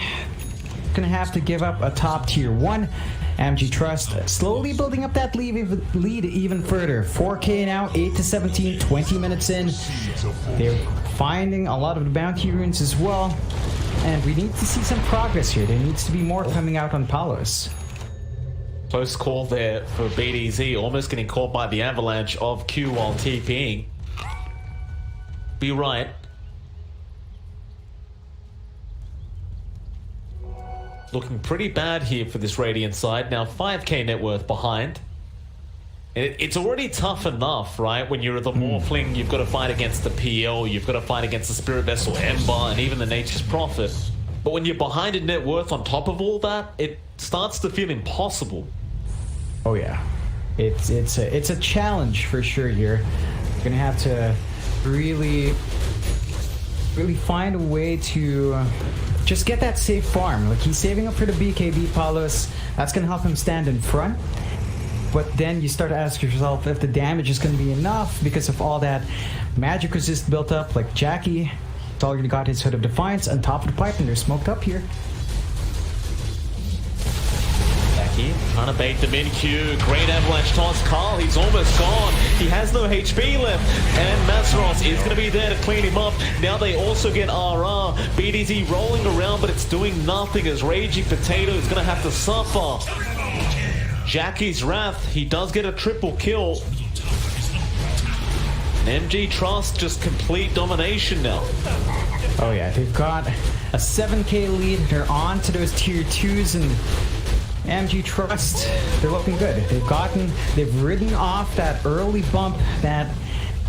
F: gonna have to give up a top tier 1. MG Trust slowly building up that lead even further. 4K now, 8-17, 20 minutes in. They're finding a lot of the bounty runes as well. And we need to see some progress here. There needs to be more coming out on Palos.
E: Close call there for BDZ, almost getting caught by the avalanche of Q while TPing. Be right. Looking pretty bad here for this Radiant side. Now 5k net worth behind. It's already tough enough, right? When you're the Morphling, you've got to fight against the PL, you've got to fight against the Spirit Vessel Ember, and even the Nature's Prophet. But when you're behind in net worth on top of all that, it starts to feel impossible.
F: Oh yeah. It's a challenge for sure here. You're gonna have to really find a way to just get that safe farm. Like, he's saving up for the BKB Palos. That's gonna help him stand in front. But then you start to ask yourself if the damage is gonna be enough because of all that magic resist built up. Like Jackie, he's already got his Hood of Defiance on top of the pipe, and they're smoked up here.
E: Trying to bait the mid-Q. Great avalanche toss. Carl, he's almost gone. He has no HP left. And Masros is going to be there to clean him up. Now they also get RR. BDZ rolling around, but it's doing nothing as Raging Potato is going to have to suffer. Jackie's Wrath. He does get a triple kill. And MG Trust just complete domination now.
F: Oh yeah, they've got a 7k lead. They're on to those tier 2s, and MG Trust, they're looking good. They've ridden off that early bump that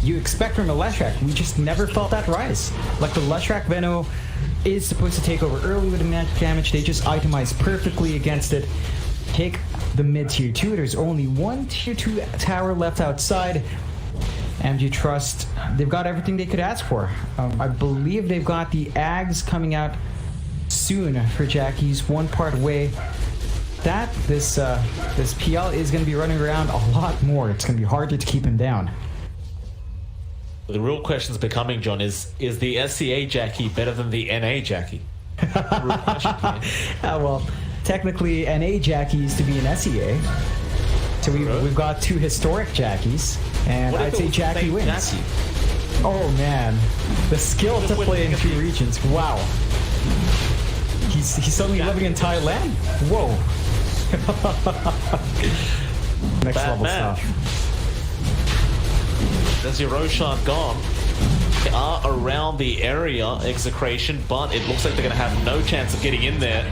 F: you expect from a Leshrac. We just never felt that rise. Like the Leshrac Veno is supposed to take over early with the magic damage. They just itemize perfectly against it. Take the mid tier 2. There's only one tier 2 tower left outside. MG Trust, they've got everything they could ask for. I believe they've got the Ags coming out soon for Jackie's one part away. This PL is going to be running around a lot more. It's going to be harder to keep him down.
E: The real question's becoming, John, is the SCA Jackie better than the NA Jackie? Real question here.
F: Well, technically NA Jackie used to be an SEA. So we've got 2 historic Jackies, and I'd say Jackie wins.
E: Jackie?
F: Oh man, the skill to play in 2 regions. Wow. He's suddenly living in Thailand? Whoa. Next level stuff.
E: There's your Roshan gone. They are around the area, Execration, but it looks like they're going to have no chance of getting in there.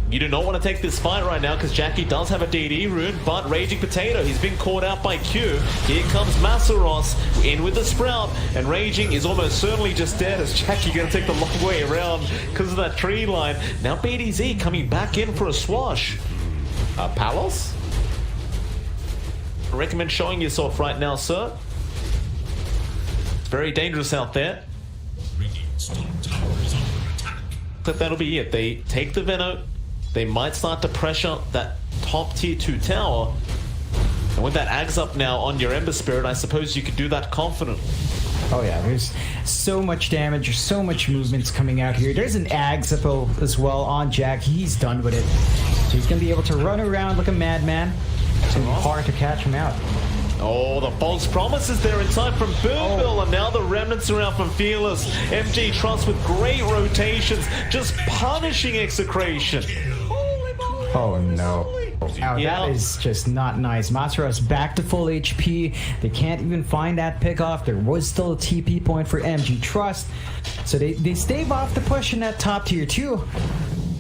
E: You do not want to take this fight right now because Jackie does have a DD rune, but Raging Potato, he's been caught out by Q. Here comes Masaros in with the Sprout, and Raging is almost certainly just dead as Jackie going to take the long way around because of that tree line. Now BDZ coming back in for a swash. Palos? I recommend showing yourself right now, sir. It's very dangerous out there. But that'll be it. They take the Veno. They might start to pressure that top tier 2 tower. And with that Ags up now on your Ember Spirit, I suppose you could do that confidently.
F: Oh yeah, there's so much damage, so much movements coming out here. There's an Ags up as well on Jack. He's done with it. So he's going to be able to run around like a madman. It's going to be hard to catch him out.
E: Oh, the false promises there inside from Boombill, and now the remnants around from Fearless. MG Trust with great rotations, just punishing Execration.
F: Oh no. Now that is just not nice. Masaros back to full HP. They can't even find that pick off. There was still a TP point for MG Trust. So they stave off the push in that top tier 2.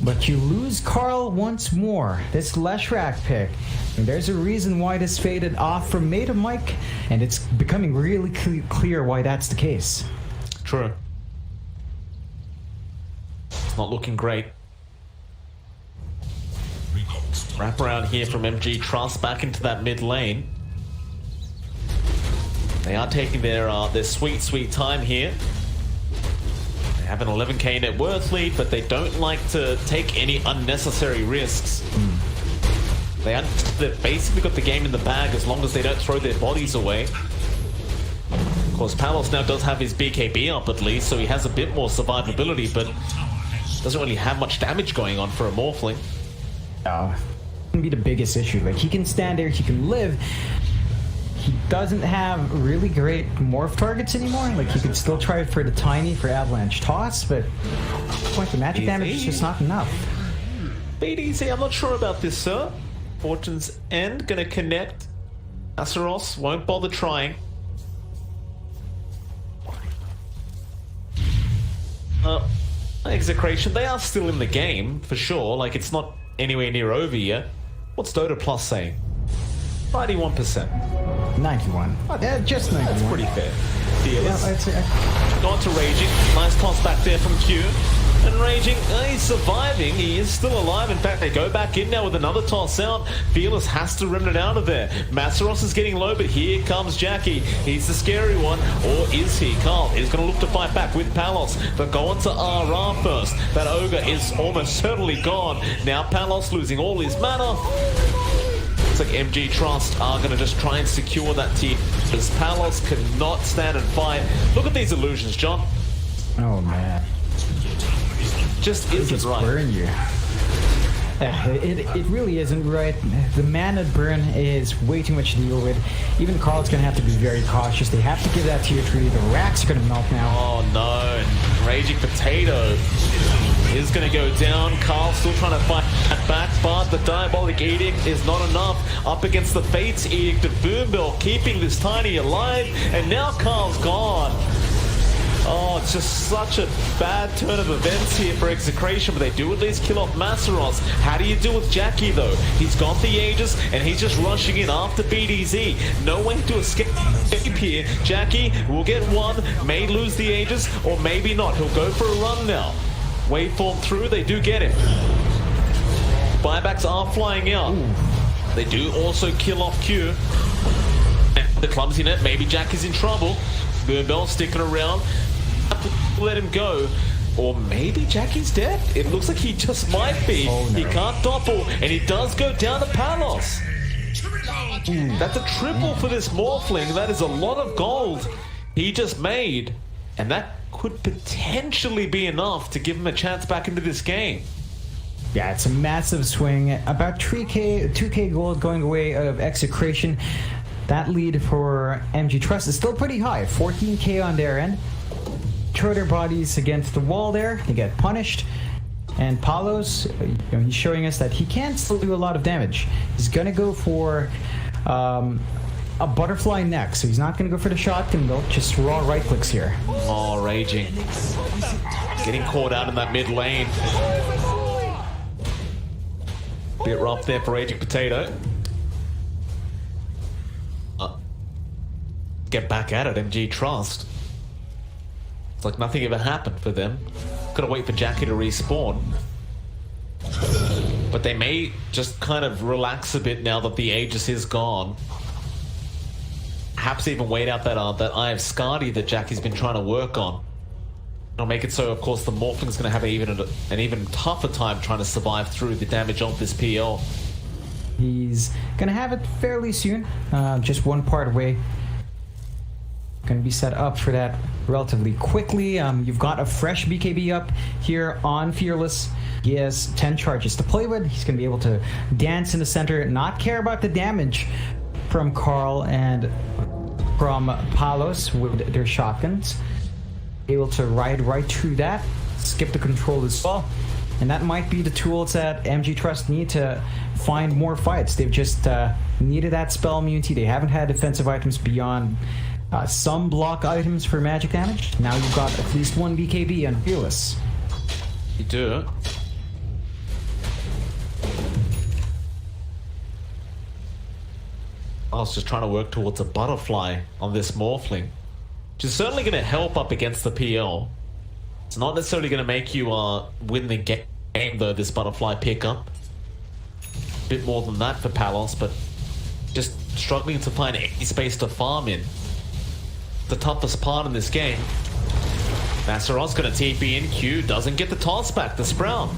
F: But you lose Carl once more. This Leshrac pick. And there's a reason why this faded off from Meta Mike, and it's becoming really clear why that's the case.
E: True. It's not looking great. Wrap around here from MG Trust back into that mid lane. They are taking their sweet time here. They have an 11k net worth lead, but they don't like to take any unnecessary risks. They've basically got the game in the bag as long as they don't throw their bodies away. Of course, Palos now does have his BKB up at least, so he has a bit more survivability, but doesn't really have much damage going on for a Morphling.
F: Can be the biggest issue. Like, he can stand there, he can live. He doesn't have really great morph targets anymore. Like, he could still try for the tiny for avalanche toss, but point the magic damage is just not enough.
E: BDC, I'm not sure about this, sir. Fortune's End gonna connect. Asaros won't bother trying. Execration, they are still in the game for sure. Like, it's not anywhere near over yet. What's Dota Plus saying? 91%.
F: 91. Yeah, just 91.
E: That's pretty fair. Fearless.
F: Yeah, I'd say.
E: Gone to Raging. Nice toss back there from Q. And Raging, he's surviving. He is still alive. In fact, they go back in now with another toss out. Fearless has to remnant out of there. Masaros is getting low, but here comes Jackie. He's the scary one. Or is he? Carl is going to look to fight back with Palos. But go on to RR first. That Ogre is almost certainly gone. Now Palos losing all his mana. Looks like MG Trust are going to just try and secure that tier, because Palos cannot stand and fight. Look at these illusions, John.
F: Oh, man.
E: Just isn't right.
F: Burn you. It really isn't right. The mana burn is way too much to deal with. Even Carl's going to have to be very cautious. They have to give that tier 3. The racks are going to melt now.
E: Oh no, and Raging Potato is going to go down. Carl still trying to fight back, but the Diabolic Edict is not enough. Up against the Fates Edict of Boombill, keeping this Tiny alive, and now Carl's gone. Oh, it's just such a bad turn of events here for Execration, but they do at least kill off Masaros. How do you deal with Jackie, though? He's got the Aegis, and he's just rushing in after BDZ. No way to escape here. Jackie will get one, may lose the Aegis, or maybe not. He'll go for a run now. Waveform through, they do get him. Buybacks are flying out. They do also kill off Q. The clumsy net, maybe Jackie's in trouble. Boombell sticking around. Let him go. Or maybe Jackie's dead. It looks like he just might be.
F: Oh, no.
E: He can't topple, and he does go down to Palos. That's a triple for this Morphling. That is a lot of gold he just made. And that could potentially be enough to give him a chance back into this game.
F: Yeah, it's a massive swing. About 2k gold going away of Execration. That lead for MG Trust is still pretty high, 14k on their end. Throw their bodies against the wall there, they get punished. And Palos, he's showing us that he can still do a lot of damage. He's gonna go for a butterfly next, so he's not gonna go for the shotgun though, just raw right clicks here.
E: Oh, raging. Getting caught out in that mid lane. Bit rough there for Raging Potato. Get back at it, MG Trust. It's like nothing ever happened for them. Gotta wait for Jackie to respawn. But they may just kind of relax a bit now that the Aegis is gone. Perhaps even wait out that Eye of Skadi that Jackie's been trying to work on. It'll make it so, of course, the Morphling's gonna have an even tougher time trying to survive through the damage of this PL.
F: He's gonna have it fairly soon, just one part away. Going to be set up for that relatively quickly. You've got a fresh BKB up here on Fearless. He has 10 charges to play with. He's going to be able to dance in the center, not care about the damage from Carl and from Palos with their shotguns. Able to ride right through that, skip the control as well. And that might be the tools that MG Trust need to find more fights. They've just needed that spell immunity. They haven't had defensive items beyond some block items for magic damage. Now you've got at least one BKB on Fearless.
E: You do. I was just trying to work towards a butterfly on this Morphling, which is certainly going to help up against the PL. It's not necessarily going to make you win the game though, this butterfly pickup. A bit more than that for Palos, but just struggling to find any space to farm in. The toughest part in this game. Masaros gonna TP in. Q doesn't get the toss back. The Sprout.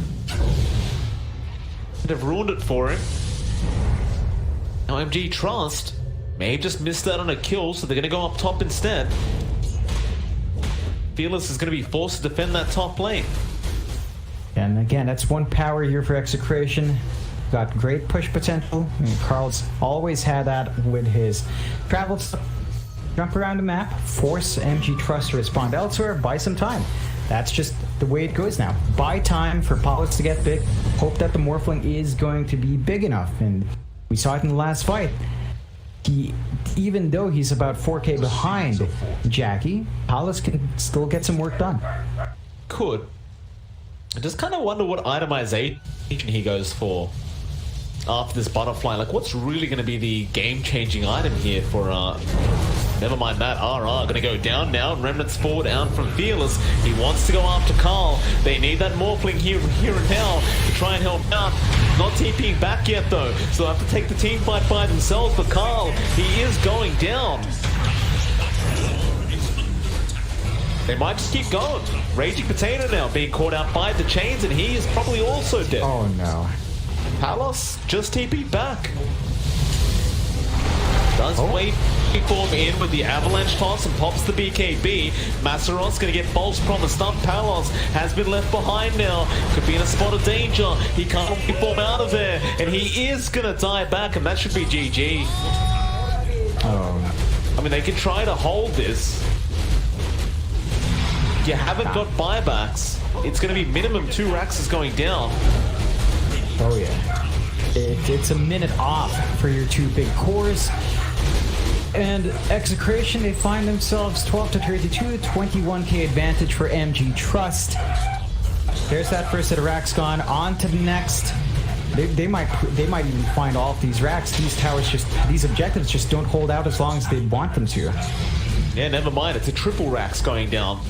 E: They've ruined it for him. Now MG Trust may have just missed out on a kill, so they're gonna go up top instead. Fearless is gonna be forced to defend that top lane.
F: And again, that's one power here for Execration. Got great push potential. I mean, Carl's always had that with his travel stuff. Jump around the map, force MG Trust to respond elsewhere, buy some time. That's just the way it goes now. Buy time for Palos to get big, hope that the Morphling is going to be big enough, and we saw it in the last fight. Even though he's about 4k behind Jackie, Palos can still get some work done.
E: Could. I just kind of wonder what itemization he goes for after this butterfly. Like, what's really going to be the game-changing item here for never mind that. RR gonna go down now. Remnants forward out from Fearless. He wants to go after Carl. They need that Morphling here and now to try and help out. Not TPing back yet though, so they'll have to take the team fight by themselves. But Carl, he is going down. They might just keep going. Raging Potato now being caught out by the chains, and he is probably also dead.
F: Oh no.
E: Palos just TP'd back. Does wait for him in with the avalanche toss and pops the BKB. Masaros gonna get false promised up. Palos has been left behind now. Could be in a spot of danger. He can't form out of there, and he is gonna die back, and that should be GG.
F: Oh.
E: I mean, they can try to hold this. You haven't got buybacks. it's going to be minimum 2 racks is going down.
F: Oh yeah. It's a minute off for your 2 big cores. And Execration, they find themselves 12 to 32, 21k advantage for MG Trust. There's that first set of racks gone. On to the next. They might even find all of these racks. These objectives just don't hold out as long as they want them to.
E: Yeah, never mind. It's a triple racks going down.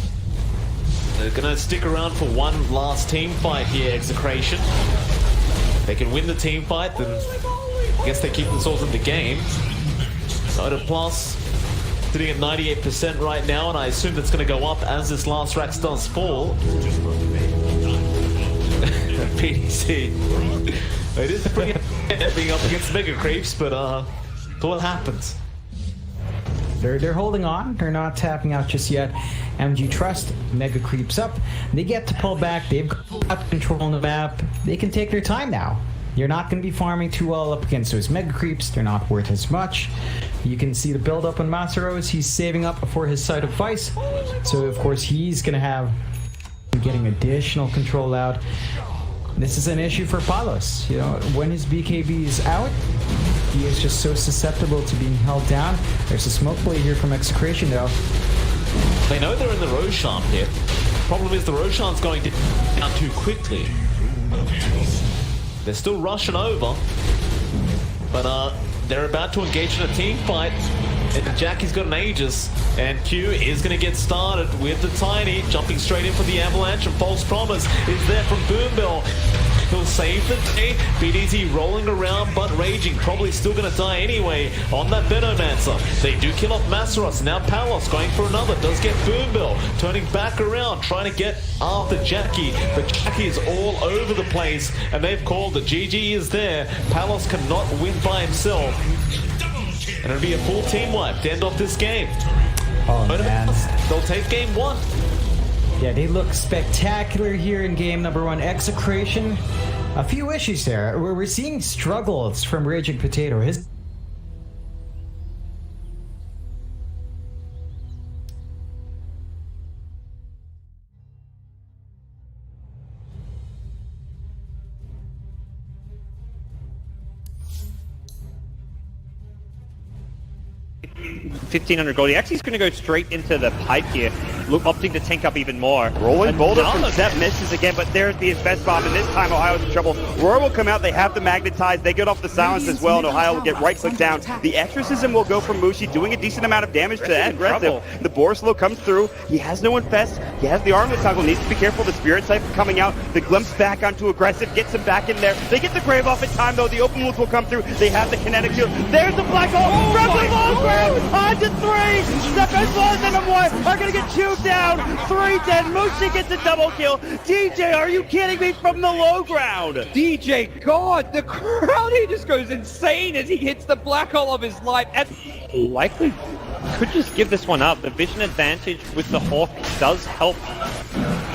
E: They're gonna stick around for one last team fight here, Execration. If they can win the team fight, then I guess they keep themselves in the game. Soda Plus sitting at 98% right now, and I assume that's going to go up as this last rack does fall. PDC. It is pretty being up against Mega Creeps, but what happens?
F: They're holding on. They're not tapping out just yet. MG Trust, Mega Creeps up. They get to pull back. They've got control on the map. They can take their time now. You're not going to be farming too well up against those Mega Creeps. They're not worth as much. You can see the build up on Masaros. He's saving up for his Site of Vice. So, of course, he's going to have getting additional control out. This is an issue for Palos. You know, when his BKB is out, he is just so susceptible to being held down. There's a smoke play here from Execration, though.
E: They know they're in the Roshan pit. Problem is the Roshan's going down too quickly. They're still rushing over, but they're about to engage in a team fight. And Jackie's got an Aegis, and Q is going to get started with the Tiny, jumping straight in for the Avalanche, and False Promise is there from Boombill. He'll save the day. BDZ rolling around but raging, probably still going to die anyway on that Venomancer. They do kill off Masaros. Now Palos going for another, does get Boombill, turning back around, trying to get after Jackie, but Jackie is all over the place, and they've called it. GG is there. Palos cannot win by himself. And it'll be a full team wipe to end off this game.
F: Oh, man.
E: They'll take game 1.
F: Yeah, they look spectacular here in game number 1. Execration, a few issues there. We're seeing struggles from Raging Potato. His
A: 1,500 gold. He actually is going to go straight into the pipe here, opting to tank up even more. Rolling boulder from Zep misses again, but there's the best bomb, and this time Ohio's in trouble. Roar will come out, they have the magnetize, they get off the silence as well, and Ohio will get right click down. The exorcism will go from Mushi, doing a decent amount of damage to aggressive. The Borislow comes through, he has no infest, he has the armlet toggle, needs to be careful, the Spirit Siphon coming out, the glimpse back onto aggressive, gets him back in there. They get the grave off in time though, the open wounds will come through, they have the kinetic shield. There's the black hole, from the long ground, on to 3, Step as well as number 1 are gonna get chewed down, 3 dead, Mushi gets a double kill. DJ, are you kidding me, from the low ground?
G: DJ, God, the crowd, he just goes insane as he hits the black hole of his life. And
A: Likely could just give this one up. The vision advantage with the Hawk does help.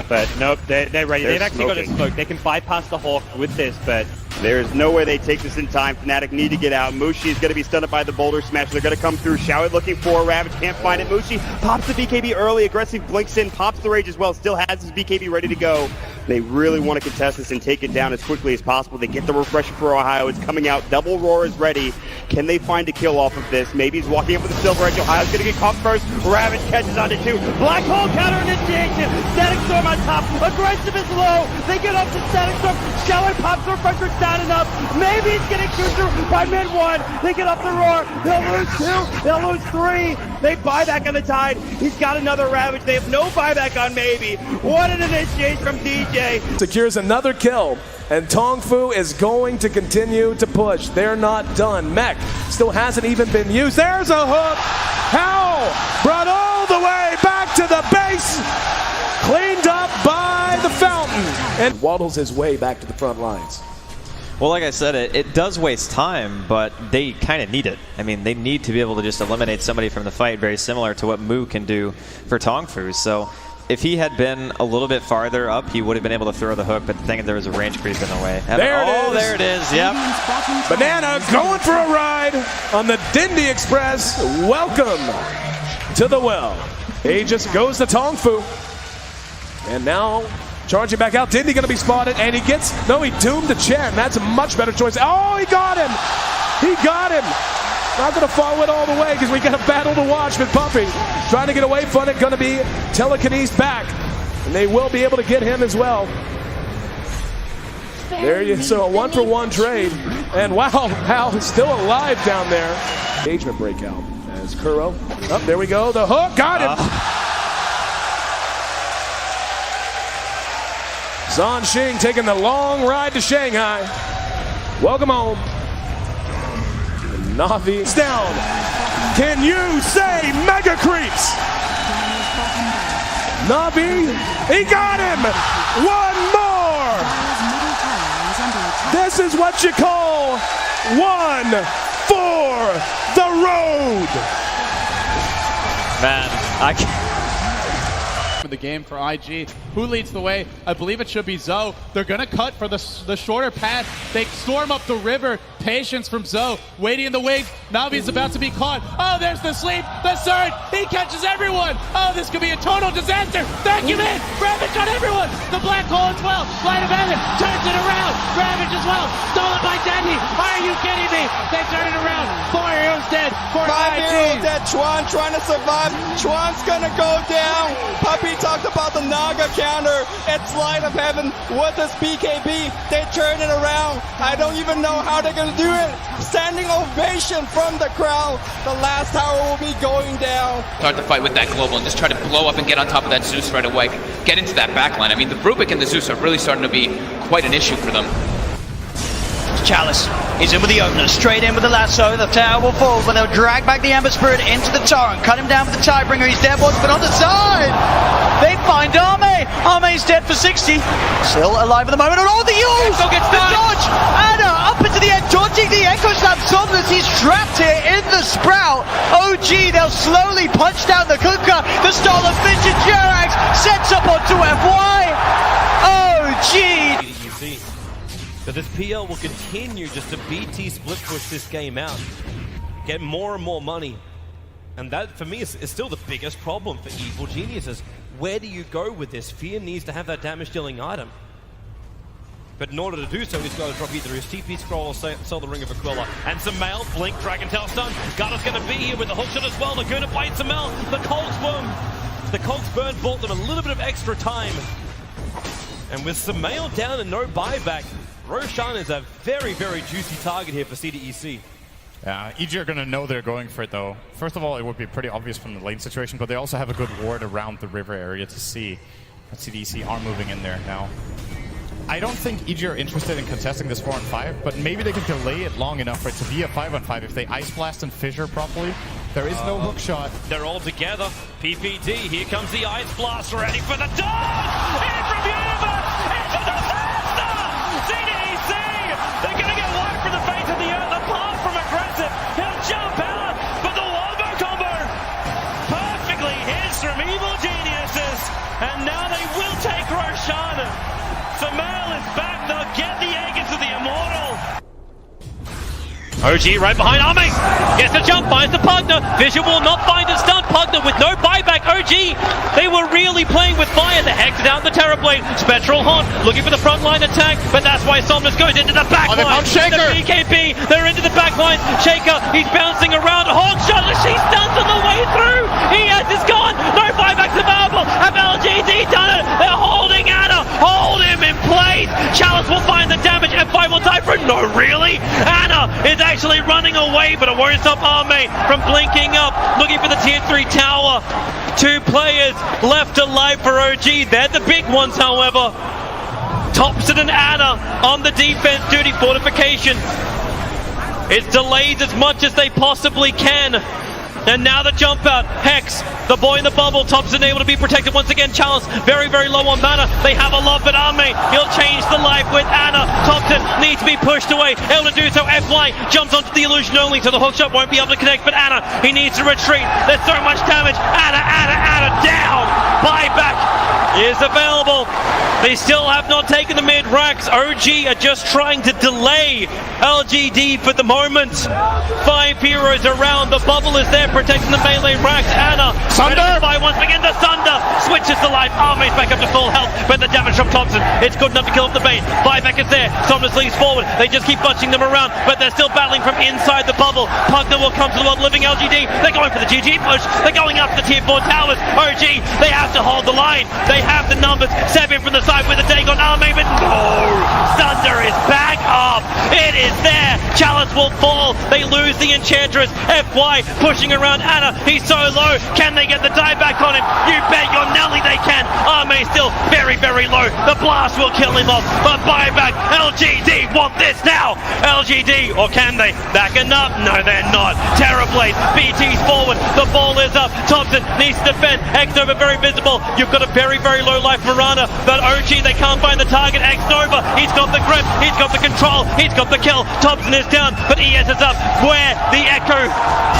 A: But nope, they're ready. They've actually got a smoke. They can bypass the Hawk with this, but there's no way they take this in time. Fnatic need to get out. Mushi is going to be stunned by the boulder smash. They're going to come through. Shower looking for Ravage. Can't find it. Mushi pops the BKB early. Aggressive blinks in. Pops the rage as well. Still has his BKB ready to go. They really want to contest this and take it down as quickly as possible. They get the refresher for Ohio. It's coming out. Double Roar is ready. Can they find a kill off of this? Maybe he's walking up with the Silver Edge. Ohio's going to get caught first. Ravage catches onto 2. Black Hole counter initiation. Static Storm on top. Aggressive is low. They get up to Static Storm. Shower pops the refresher. It's not enough. Maybe he's getting chewed through by mid 1. They get up the Roar. They'll lose 2. They'll lose 3. They buy back on the Tide. He's got another Ravage. They have no buyback on Maybe. What an initiation from DJ.
B: Secures another kill, and Tongfu is going to continue to push. They're not done. Mech still hasn't even been used. There's a hook. How? Brought all the way back to the base. Cleaned up by the fountain. And waddles his way back to the front lines.
C: Well, like I said, it does waste time, but they kind of need it. I mean, they need to be able to just eliminate somebody from the fight, very similar to what Mu can do for Tongfu. So if he had been a little bit farther up, he would have been able to throw the hook, but the thing is there was a range creep in the way. There it is, yep.
B: Banana going for a ride on the Dindy Express. Welcome to the well. Aegis goes to Tongfu. And now Charging back out. Dindy going to be spotted, and he doomed to Chen. That's a much better choice. Oh, he got him! He got him! Not going to follow it all the way because we got a battle to watch with Puppy. Trying to get away from it. Going to be telekinesis back. And they will be able to get him as well. There you so a 1-for-1 trade. And wow, Hal is still alive down there. Engagement breakout as Kuro. Oh, there we go. The hook. Got him! Zhan Xing taking the long ride to Shanghai. Welcome home. Navi's down. Can you say Mega Creeps? Navi, he got him! One more! This is what you call one for the road!
C: Man, I can't.
H: The game for IG. Who leads the way? I believe it should be Zoe. They're gonna cut for the shorter path. They storm up the river. Patience from Zoe. Waiting in the wings. Navi's about to be caught. Oh, there's the sleep. The surge. He catches everyone. Oh, this could be a total disaster. Vacuum in. Ravage on everyone. The black hole as well. Light of heaven turns it around. Ravage as well. Stolen by Dandy. Are you kidding me? They turn it around. 4 heroes dead. 4
I: heroes dead. Chuan trying to survive. Chuan's gonna go down. Puppy talked about the Naga counter. It's Light of Heaven with his BKB. They turn it around. I don't even know how they're gonna do it. Standing ovation from the crowd. The last tower will be going down.
J: Start the fight with that global and just try to blow up and get on top of that Zeus right away. Get into that backline. I mean, the Rubik and the Zeus are really starting to be quite an issue for them.
K: Chalice is in with the opener, straight in with the lasso. The tower will fall, but they'll drag back the Amber Spirit into the torrent, cut him down with the Tidebringer. He's dead, but on the side, they find Arme. Arme's dead for 60, still alive at the moment. And all the use, the dodge, Anna up into the end, dodging the Echo Slam. Somnus, he's trapped here in the Sprout. OG, they'll slowly punch down the Kuka. The Stolen Vision Jerax sets up onto FY. OG.
L: But this PL will continue just to BT split push this game out, get more and more money. And that, for me, is still the biggest problem for Evil Geniuses. Where do you go with this? Fear needs to have that damage-dealing item. But in order to do so, he's got to drop either his TP scroll or sell the Ring of Aquila. And Samel, Blink, Dragon Tail stun. Garda's going to be here with the hookshot as well. Laguna bites Samel. The Colts burn bought them a little bit of extra time. And with Samel down and no buyback, Roshan is a very, very juicy target here for CDEC.
M: Yeah, EG are going to know they're going for it, though. First of all, it would be pretty obvious from the lane situation, but they also have a good ward around the river area to see that CDEC are moving in there now. I don't think EG are interested in contesting this 4-on-5, but maybe they can delay it long enough for it to be a 5-on-5 if they Ice Blast and Fissure properly. There is no hook shot.
L: They're all together. PPD, here comes the Ice Blast, ready for the dodge! In from Universe! Into disaster! CDEC! They're going to get wiped from the face of the earth, apart from aggressive. He'll jump out, but the Wombo combo perfectly hits from Evil Geniuses. And now they will take Roshan. Samel is back, they'll get the egg into the Immortal. OG right behind Arme, gets the jump, finds the Pugner. Vision will not find a stun. Pugner with no buyback. OG, they were really playing with fire. The Hex down the Terrorblade. Spectral Haunt looking for the frontline attack, but that's why Somnus goes into the backline. The BKB, they're into the backline. Shaker, he's bouncing around. Hawk shot, she stuns on the way through. He has his gone. No buybacks available. Have LGD done it? They're holding Anna. Hold him in place. Chalice will find the damage. F5 will die for it. No, really? Anna is actually running away, but it won't stop Arme from blinking up, looking for the tier 3 tower. 2 players left alive for OG. They're the big ones, however. Thompson and Anna on the defense duty. Fortification. It's delayed as much as they possibly can. And now the jump out. Hex, the boy in the bubble. Thompson able to be protected once again. Chalice very, very low on mana. They have a love, but Arme, he'll change the life with Anna. Thompson needs to be pushed away. Able to do so. FY jumps onto the illusion only, so the hookshot won't be able to connect. But Anna, he needs to retreat. There's so much damage. Anna down. Buyback is available. They still have not taken the mid racks. OG are just trying to delay LGD for the moment. 5 heroes around. The bubble is there. protecting the melee racks. Anna,
M: Sunder!
L: by once again the Sunder switches to life. Army's back up to full health, but the damage from Thompson, it's good enough to kill off the bait. Buyback is there. Somnus leads forward. They just keep bunching them around, but they're still battling from inside the bubble. Pugner will come to the world living LGD. They're going for the GG push. They're going up the tier 4 towers. OG, they have to hold the line. They have the numbers. Seven from the side with a take on Army, but no! Sunder is back up. It is there. Chalice will fall. They lose the Enchantress. FY pushing around Anna. He's so low. Can they get the die back on him? You bet your Nelly they can. Army still very, very low. The blast will kill him off. But buyback. LGD want this now. LGD, or can they? Backing up? No, they're not. Terrorblade. BT's forward. The ball is up. Thompson needs to defend. X-Nova very visible. You've got a very, very low life Marana. But OG, they can't find the target. X-Nova, he's got the grip. He's got the control. He's got the kill. Thompson is down, but ES is up. Where the Echo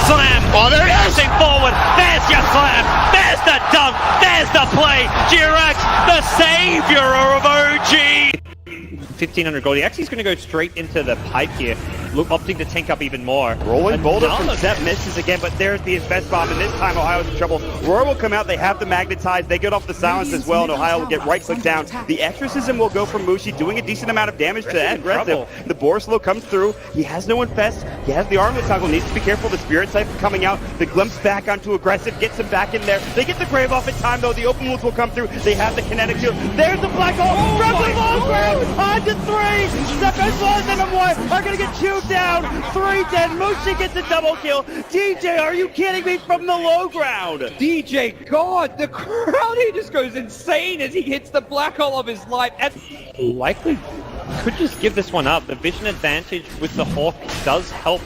L: slam.
M: Oh, there it is.
L: Forward. There's your slam. There's the dunk. There's the play. Jirax, the savior of OG.
A: 1,500 gold. He actually is going to go straight into the pipe here, opting to tank up even more. Rolling
L: Another.
A: boulder from Seth misses again, but there's the Infest Bomb, and this time Ohio's in trouble. Roar will come out, they have the magnetize, they get off the silence as well, and Ohio will get right-click down. The Exorcism will go from Mushi, doing a decent amount of damage to that aggressive. The Borslow comes through, he has no Infest, he has the Armlet Toggle, needs to be careful, the Spirit Siphon coming out, the Glimpse back onto aggressive, gets him back in there. They get the Grave off in time though, the Open Wounds will come through, they have the Kinetic Shield. There's the Black Hole, from the long ground, on to 3! Seconds left and one are gonna get chewed down. 3 dead. Mushi gets a double kill. DJ, are you kidding me? From the low ground.
G: DJ, God, the crowd here just goes insane as he hits the black hole of his life. And
N: Likely could just give this one up. The vision advantage with the Hawk does help.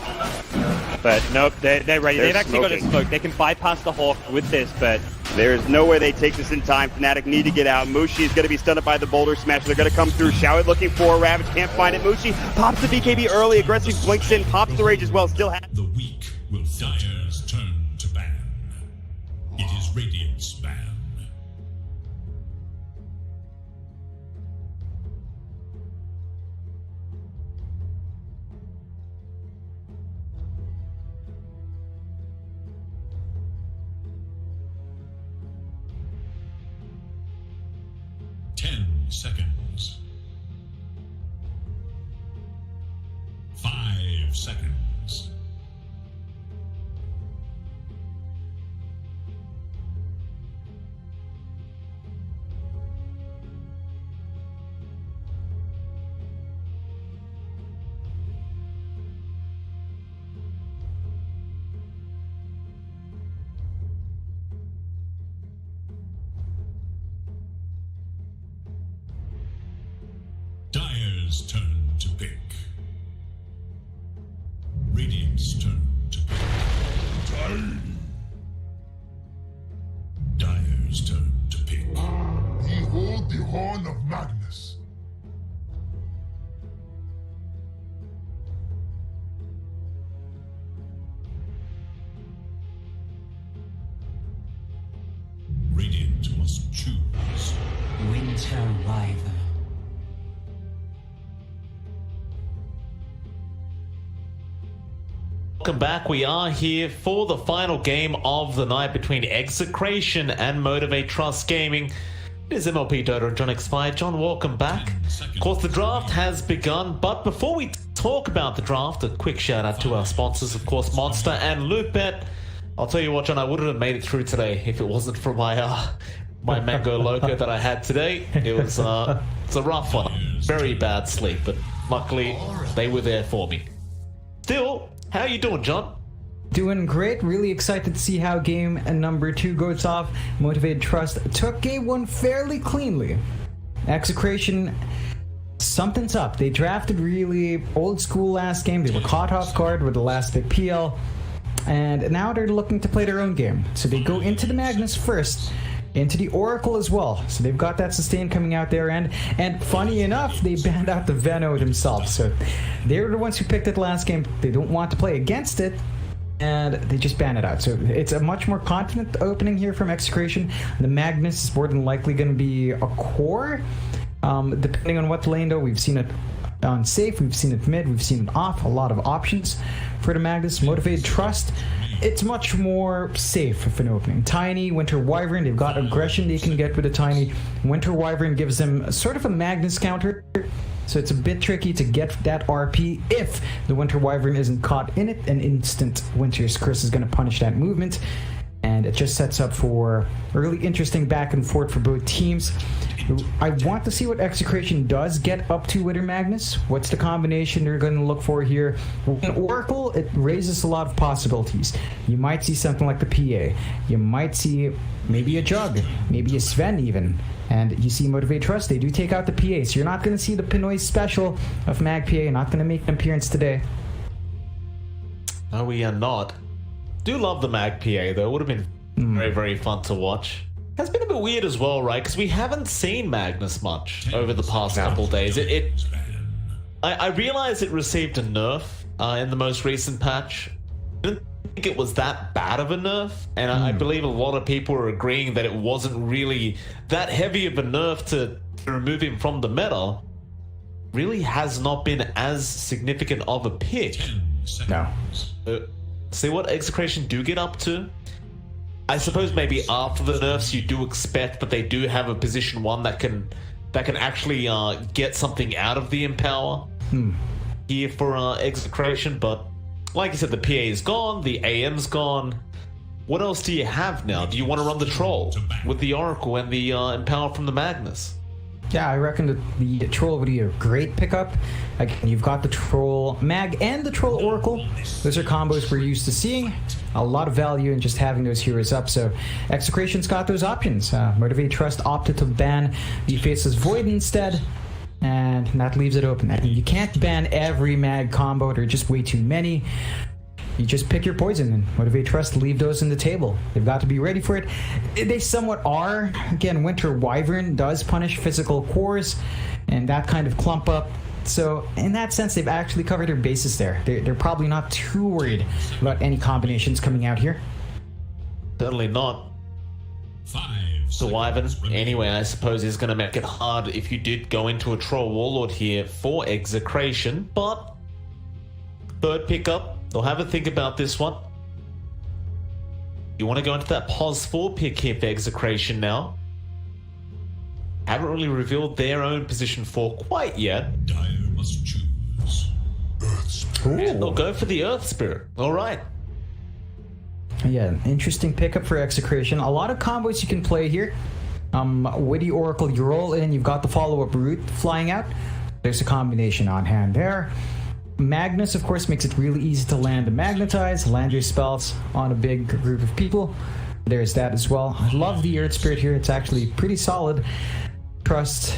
N: But nope, they're ready. They've actually got a smoke. They can bypass the Hawk with this, but
A: there's no way they take this in time. Fnatic need to get out. Mushi is going to be stunned by the Boulder Smash. They're going to come through. Showit looking for a Ravage. Can't find it. Mushi pops the BKB early. Aggressive blinks in. Pops the Rage as well. Still has...
D: The weak will Dire's turn to ban. It is Radiant's ban. Seconds. 5 seconds. Dire's turn to pick. Radiant's turn to pick. Dire's turn to pick.
O: Behold the Horn of Magnus.
D: Radiant must choose.
P: Winter River.
E: Welcome back. We are here for the final game of the night between Execration and Motivate Trust Gaming. It is MLP Dota and John X5. John, welcome back. Of course, the draft has begun, but before we talk about the draft, a quick shout out to our sponsors, of course, Monster and LootBet. I'll tell you what, John, I wouldn't have made it through today if it wasn't for my my Mango Loco that I had today. It was it's a rough one. Very bad sleep, but luckily they were there for me. Still, how you doing, John?
F: Doing great. Really excited to see how game number 2 goes off. Motivated Trust took game 1 fairly cleanly. Execration, something's up. They drafted really old school last game. They were caught off guard with the last pick PL. And now they're looking to play their own game. So they go into the Magnus first. Into the Oracle as well. So they've got that sustain coming out there. And funny enough, they banned out the Veno themselves. So they're the ones who picked it last game. They don't want to play against it. And they just ban it out. So it's a much more confident opening here from Execration. The Magnus is more than likely going to be a core. Depending on what lane though, we've seen it on safe, we've seen it mid, we've seen it off, a lot of options for the Magnus. Motivated Trust, it's much more safe of an opening. Tiny, Winter Wyvern, they've got aggression they can get with a Tiny. Winter Wyvern gives them sort of a Magnus counter, so it's a bit tricky to get that RP if the Winter Wyvern isn't caught in it. An instant Winter's Curse is going to punish that movement, and it just sets up for a really interesting back and forth for both teams. I want to see what Execration does get up to with her Magnus. What's the combination they're going to look for here? In Oracle, it raises a lot of possibilities. You might see something like the PA. You might see maybe a Jug, maybe a Sven even. And you see Motivate Trust, they do take out the PA. So you're not going to see the Pinoy special of Mag PA. Not going to make an appearance today.
E: No, we are not. Do love the Mag PA though. Would have been very, very fun to watch. Has been a bit weird as well, right? Because we haven't seen Magnus much over the past couple days. I realize it received a nerf in the most recent patch. I didn't think it was that bad of a nerf, and I believe a lot of people are agreeing that it wasn't really that heavy of a nerf to remove him from the meta. Really has not been as significant of a pick.
F: No.
E: See what Execration do get up to? I suppose maybe after the nerfs you do expect that they do have a position 1 that can actually get something out of the Empower here for Execration, but like I said, the PA is gone, the AM's gone. What else do you have now? Do you want to run the Troll with the Oracle and the Empower from the Magnus?
F: Yeah, I reckon that the Troll would be a great pickup. Again, you've got the Troll Mag and the Troll Oracle. Those are combos we're used to seeing. A lot of value in just having those heroes up. So Execration's got those options. Motivate Trust opted to ban the Faceless Void instead, and that leaves it open. I mean, you can't ban every Mag combo. There are just way too many. You just pick your poison and Motivate Trust, leave those in the table. They've got to be ready for it. They somewhat are. Again, Winter Wyvern does punish physical cores and that kind of clump up. So in that sense, they've actually covered their bases there. They're probably not too worried about any combinations coming out here.
E: Certainly not. The Wyvern, anyway, I suppose is going to make it hard if you did go into a Troll Warlord here for Execration, but third pickup. They'll have a think about this one. You want to go into that Pos 4 pick here for Execration now. Haven't really revealed their own position 4 quite yet.
D: Dire must choose.
E: And they'll go for the Earth Spirit. Alright.
F: Yeah, interesting pickup for Execration. A lot of combos you can play here. Witty Oracle, you roll in, you've got the follow-up route flying out. There's a combination on hand there. Magnus, of course, makes it really easy to land and magnetize, land your spells on a big group of people. There's that as well. I love the Earth Spirit here. It's actually pretty solid. Trust.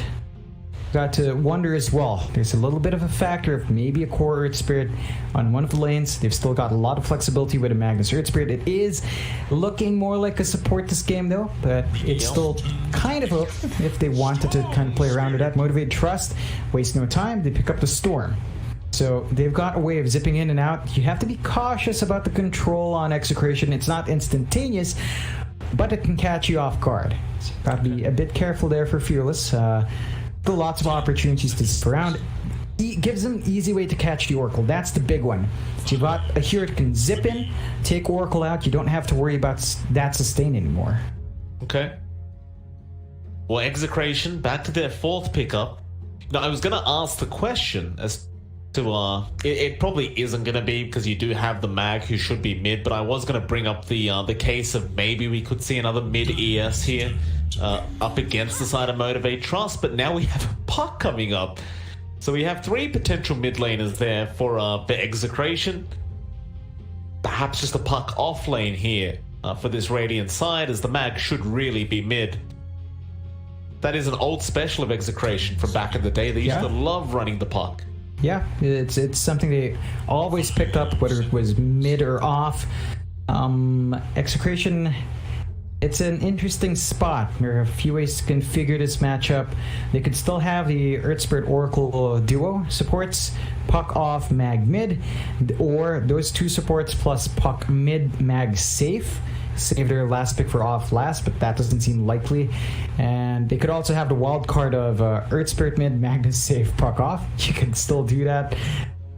F: Got to wonder as well. There's a little bit of a factor of maybe a core Earth Spirit on one of the lanes. They've still got a lot of flexibility with a Magnus Earth Spirit. It is looking more like a support this game though, but it's still kind of open if they wanted to kind of play around with that. Motivated Trust, waste no time, they pick up the Storm. So they've got a way of zipping in and out. You have to be cautious about the control on Execration. It's not instantaneous, but it can catch you off guard. So you've got to be a bit careful there for Fearless. Still lots of opportunities to zip around. It gives them an easy way to catch the Oracle. That's the big one. So you've got a hero that can zip in, take Oracle out. You don't have to worry about that sustain anymore.
E: Okay. Well, Execration, back to their 4th pickup. Now, I was going to ask the question as to it probably isn't going to be because you do have the Mag who should be mid, but I was going to bring up the case of maybe we could see another mid ES here up against the side of Motivate Trust, but now we have a Puck coming up. So we have 3 potential mid laners there for Execration. Perhaps just a Puck off lane here for this Radiant side, as the Mag should really be mid. That is an old special of Execration from back in the day. They used to love running the Puck.
F: Yeah, it's something they always picked up, whether it was mid or off. Execration, it's an interesting spot. There are a few ways to configure this matchup. They could still have the Earth Spirit Oracle duo supports, Puck off, Mag mid, or those 2 supports plus Puck mid, Mag safe. save their last pick for off last, but that doesn't seem likely. And they could also have the wild card of Earth Spirit mid, Magnus save puck off. You can still do that.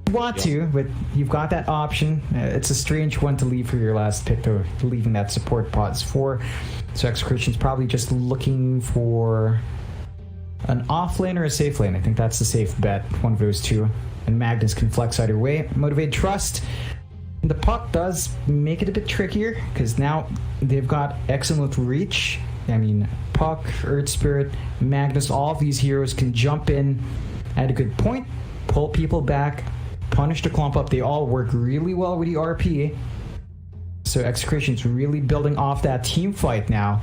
F: You want to, but you've got that option. It's a strange one to leave for your last pick, though, leaving that support pods for. So Execration's probably just looking for an off lane or a safe lane. I think that's the safe bet, one of those two. And Magnus can flex either way. Motivate Trust. The puck does make it a bit trickier because now they've got excellent reach. I mean, Puck, Earth Spirit, Magnus, all of these heroes can jump in at a good point, pull people back, punish the clump up. They all work really well with the RP. So Execration's really building off that team fight now.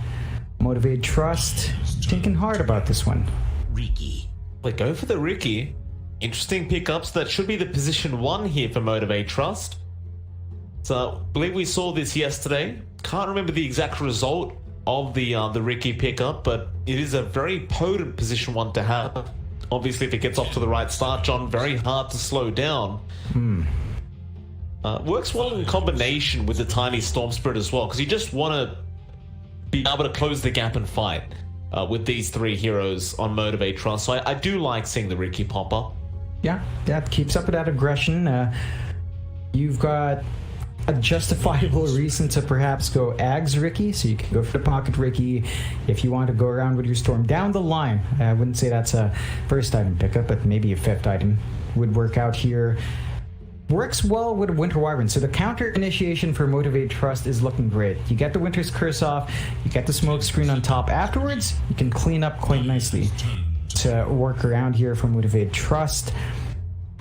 F: Motivate Trust, thinking hard about this one.
E: Ricky. They go for the Ricky. Interesting pickups. That should be the position 1 here for Motivate Trust. So, I believe we saw this yesterday. Can't remember the exact result of the Ricky pickup, but it is a very potent position 1 to have. Obviously, if it gets off to the right start, John, very hard to slow down. Works well in combination with the Tiny Storm Spirit as well, because you just want to be able to close the gap and fight with these 3 heroes on Motivate Trust. So I do like seeing the Ricky pop up.
F: Yeah, that keeps up with that aggression. You've got a justifiable reason to perhaps go Ags Ricky, so you can go for the Pocket Ricky if you want to go around with your Storm down the line. I wouldn't say that's a first item pickup, but maybe a 5th item would work out here. Works well with Winter Wyvern, so the counter initiation for Motivate Trust is looking great. You get the Winter's Curse off, you get the smoke screen on top. Afterwards, you can clean up quite nicely to work around here for Motivate Trust.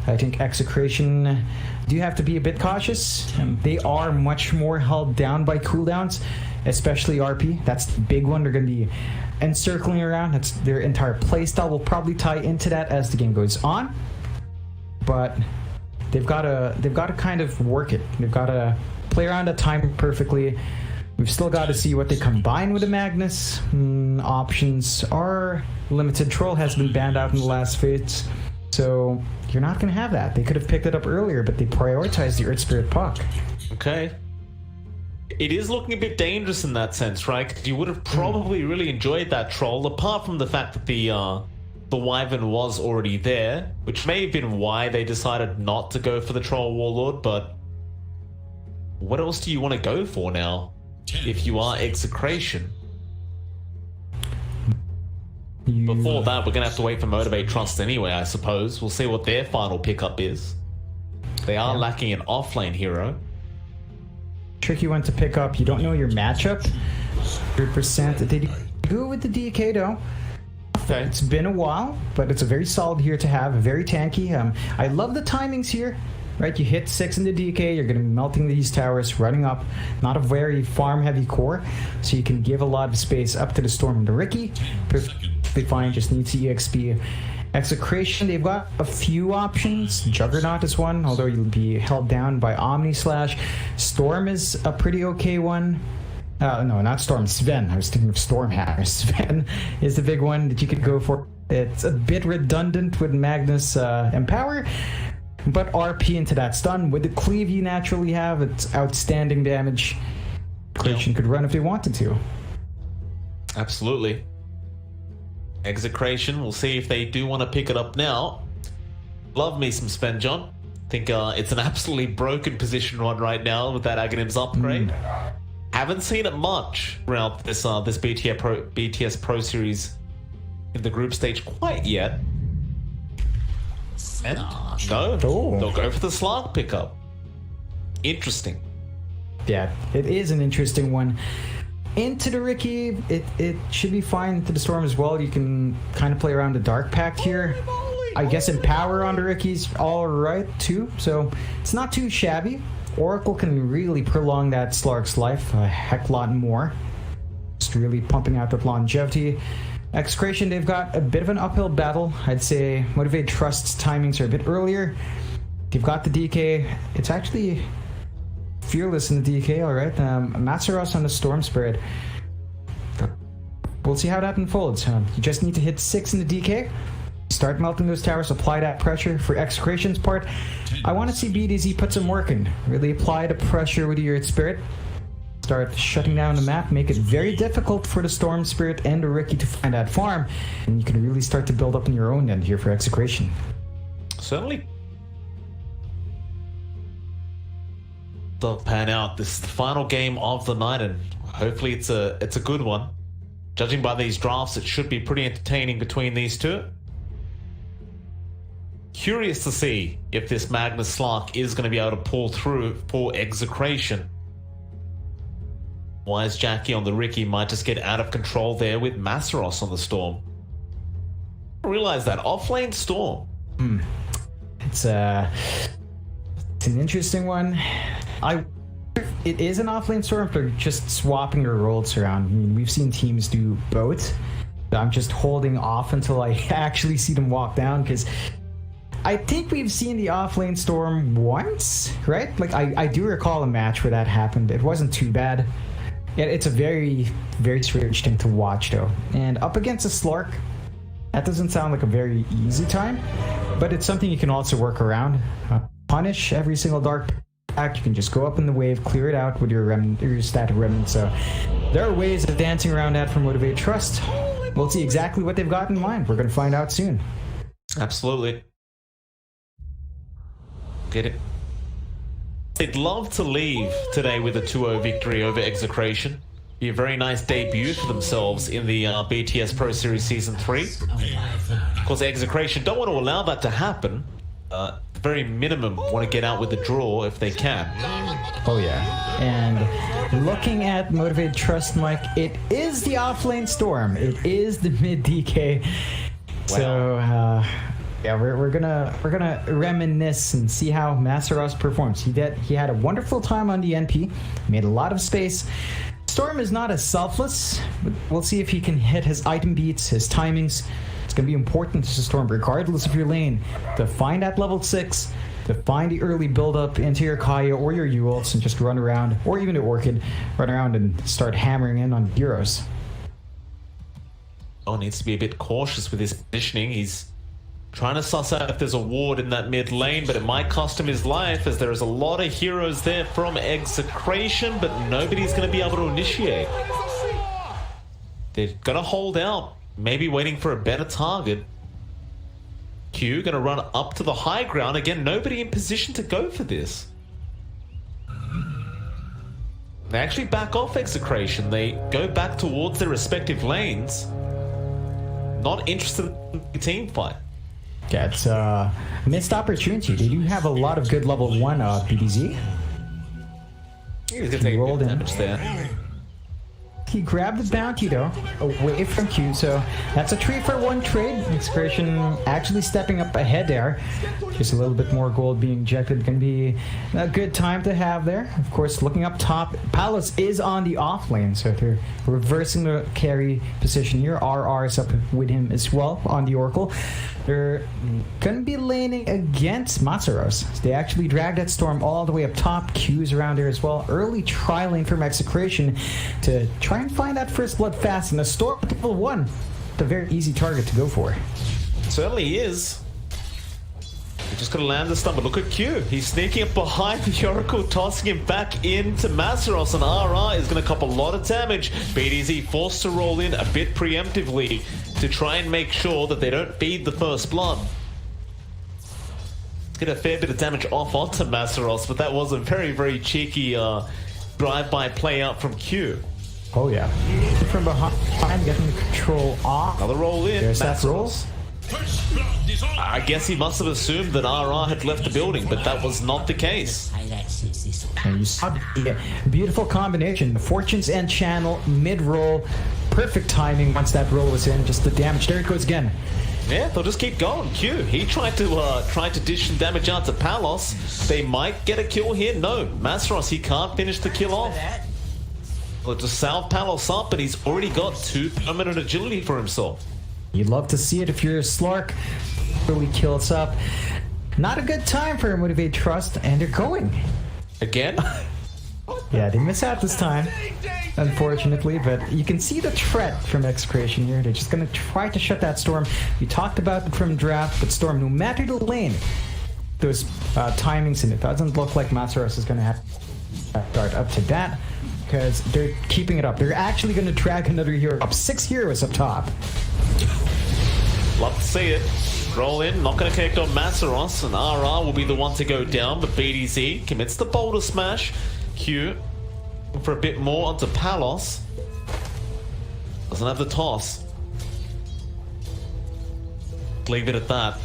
F: I think Execration do have to be a bit cautious. They are much more held down by cooldowns, especially RP. That's the big one. They're going to be encircling around. That's their entire playstyle will probably tie into that as the game goes on. But they've got to kind of work it. They've got to play around the time perfectly. We've still got to see what they combine with the Magnus. Options are limited. Troll has been banned out in the last phase. So you're not going to have that. They could have picked it up earlier, but they prioritized the Earth Spirit puck.
E: Okay. It is looking a bit dangerous in that sense, right? Because you would have probably really enjoyed that Troll, apart from the fact that the Wyvern was already there, which may have been why they decided not to go for the Troll Warlord, but what else do you want to go for now if you are Execration? Before that, we're going to have to wait for Motivate Trust anyway, I suppose. We'll see what their final pickup is. They are lacking an offlane hero.
F: Tricky one to pick up. You don't know your matchup. 100%. They go with the DK though. Okay. It's been a while, but it's a very solid here to have. Very tanky. I love the timings here. Right, you hit 6 in the DK, you're going to be melting these towers, running up. Not a very farm-heavy core, so you can give a lot of space up to the Storm and the Ricky. Perfectly fine, just needs the EXP. Execration, they've got a few options. Juggernaut is one, although you'll be held down by Omni Slash. Storm is a pretty okay one. No, not Storm, Sven. I was thinking of Stormhammer. Sven is the big one that you could go for. It's a bit redundant with Magnus Empower. But RP into that stun. With the cleave you naturally have, it's outstanding damage. Execration could run if they wanted to.
E: Absolutely. Execration, we'll see if they do want to pick it up now. Love me some Sven, John. Think it's an absolutely broken position 1 right now with that Aghanim's upgrade. Haven't seen it much throughout this BTS Pro Series in the group stage quite yet. And no, they'll go for the Slark pickup. Interesting.
F: Yeah, it is an interesting one. Into the Ricky, it should be fine. Into the Storm as well. You can kind of play around the Dark Pact here. I guess Empower on the Ricky's alright too, so it's not too shabby. Oracle can really prolong that Slark's life a heck lot more. Just really pumping out that longevity. Execration, they've got a bit of an uphill battle. I'd say Motivate Trust's timings are a bit earlier. They've got the DK. It's actually Fearless in the DK, alright. Matsuros on the Storm Spirit. We'll see how that unfolds. You just need to hit 6 in the DK. Start melting those towers, apply that pressure. For Execration's part, I want to see BDZ put some work in. Really apply the pressure with your Spirit. start shutting down the map, make it very difficult for the Storm Spirit and the Riki to find that farm, and you can really start to build up on your own end here for Execration.
E: Certainly. They'll pan out. This is the final game of the night, and hopefully it's a good one. Judging by these drafts, it should be pretty entertaining between these two. Curious to see if this Magnus Slark is going to be able to pull through for Execration. Wise Jackie on the Riki might just get out of control there with Masaros on the Storm. I realize that offlane Storm.
F: It's an interesting one. It is an offlane Storm, but they're just swapping their roles around. I mean, we've seen teams do both. I'm just holding off until I actually see them walk down, because I think we've seen the offlane Storm once, right? Like, I do recall a match where that happened. It wasn't too bad. Yeah, it's a very, very strange thing to watch, though. And up against a Slark, that doesn't sound like a very easy time, but it's something you can also work around. Punish every single Dark Pact. You can just go up in the wave, clear it out with your static remnant. So there are ways of dancing around that for Motivate Trust. We'll see exactly what they've got in mind. We're going to find out soon.
E: Absolutely. Get it. They'd love to leave today with a 2-0 victory over Execration. Be a very nice debut for themselves in the BTS Pro Series Season 3. Of course, Execration don't want to allow that to happen. At the very minimum, want to get out with a draw if they can.
F: Oh yeah. And looking at Motivated Trust, Mike, it is the offlane Storm. It is the mid DK. So yeah, we're gonna reminisce and see how Masaros performs. He had a wonderful time on the NP, made a lot of space. Storm is not as selfless, but we'll see if he can hit his item beats, his timings. It's going to be important to Storm, regardless of your lane, to find that level 6, to find the early build-up into your Kaya or your U-ults and just run around, or even the Orchid, run around and start hammering in on heroes.
E: Oh, needs to be a bit cautious with his positioning. He's trying to suss out if there's a ward in that mid lane, but it might cost him his life, as there is a lot of heroes there from Execration, but nobody's going to be able to initiate. They're going to hold out, maybe waiting for a better target. Q going to run up to the high ground. Again, nobody in position to go for this. They actually back off Execration. They go back towards their respective lanes. Not interested in the team fight.
F: Yeah, it's a missed opportunity. They do have a lot of good level 1 PBZ.
E: He's going to take a bit of damage there.
F: He grabbed the bounty, though, away from Q, so that's a 3-for-1 trade. Execration actually stepping up ahead there. Just a little bit more gold being injected can be a good time to have there. Of course, looking up top, Palos is on the off lane, so they're reversing the carry position here. RR is up with him as well on the Oracle. They're going to be laning against Masaros. They actually dragged that Storm all the way up top. Q's around there as well. Early trialing from Execration to try and find that first blood fast. And the Storm at level 1, it's a very easy target to go for.
E: Certainly is. We're just going to land the stun, but look at Q. He's sneaking up behind the Oracle, tossing him back into Masaros, and RR is going to cop a lot of damage. BDZ forced to roll in a bit preemptively to try and make sure that they don't feed the first blood. Get a fair bit of damage off onto Masaros, but that was a very, very cheeky drive-by play out from Q.
F: Oh yeah. From behind, getting the control off.
E: Another roll in.
F: There's that roll.
E: I guess he must have assumed that RR had left the building, but that was not the case.
F: And you saw the beautiful combination. The Fortune's End channel, mid-roll, perfect timing once that roll was in. Just the damage. There it goes again.
E: Yeah, they'll just keep going. Q, he tried to dish some damage out to Palos. They might get a kill here. No, Masaros, he can't finish the kill off. Well, just salve Palos up, and he's already got 2 permanent agility for himself.
F: You'd love to see it if you're a Slark. Really kills up. Not a good time for Motivate Trust, and they're going.
E: Again?
F: Yeah, they miss out this time, unfortunately, but you can see the threat from Execration here. They're just going to try to shut that Storm. We talked about it from draft, but Storm, no matter the lane, those timings, and it doesn't look like Masaros is going to have to start up to that. because they're keeping it up. They're actually going to drag another hero up. 6 heroes up top.
E: Love to see it. Roll in, not going to connect on Masaros, and RR will be the one to go down, but BDZ commits the boulder smash. Q for a bit more onto Palos. Doesn't have the toss. Leave it at that.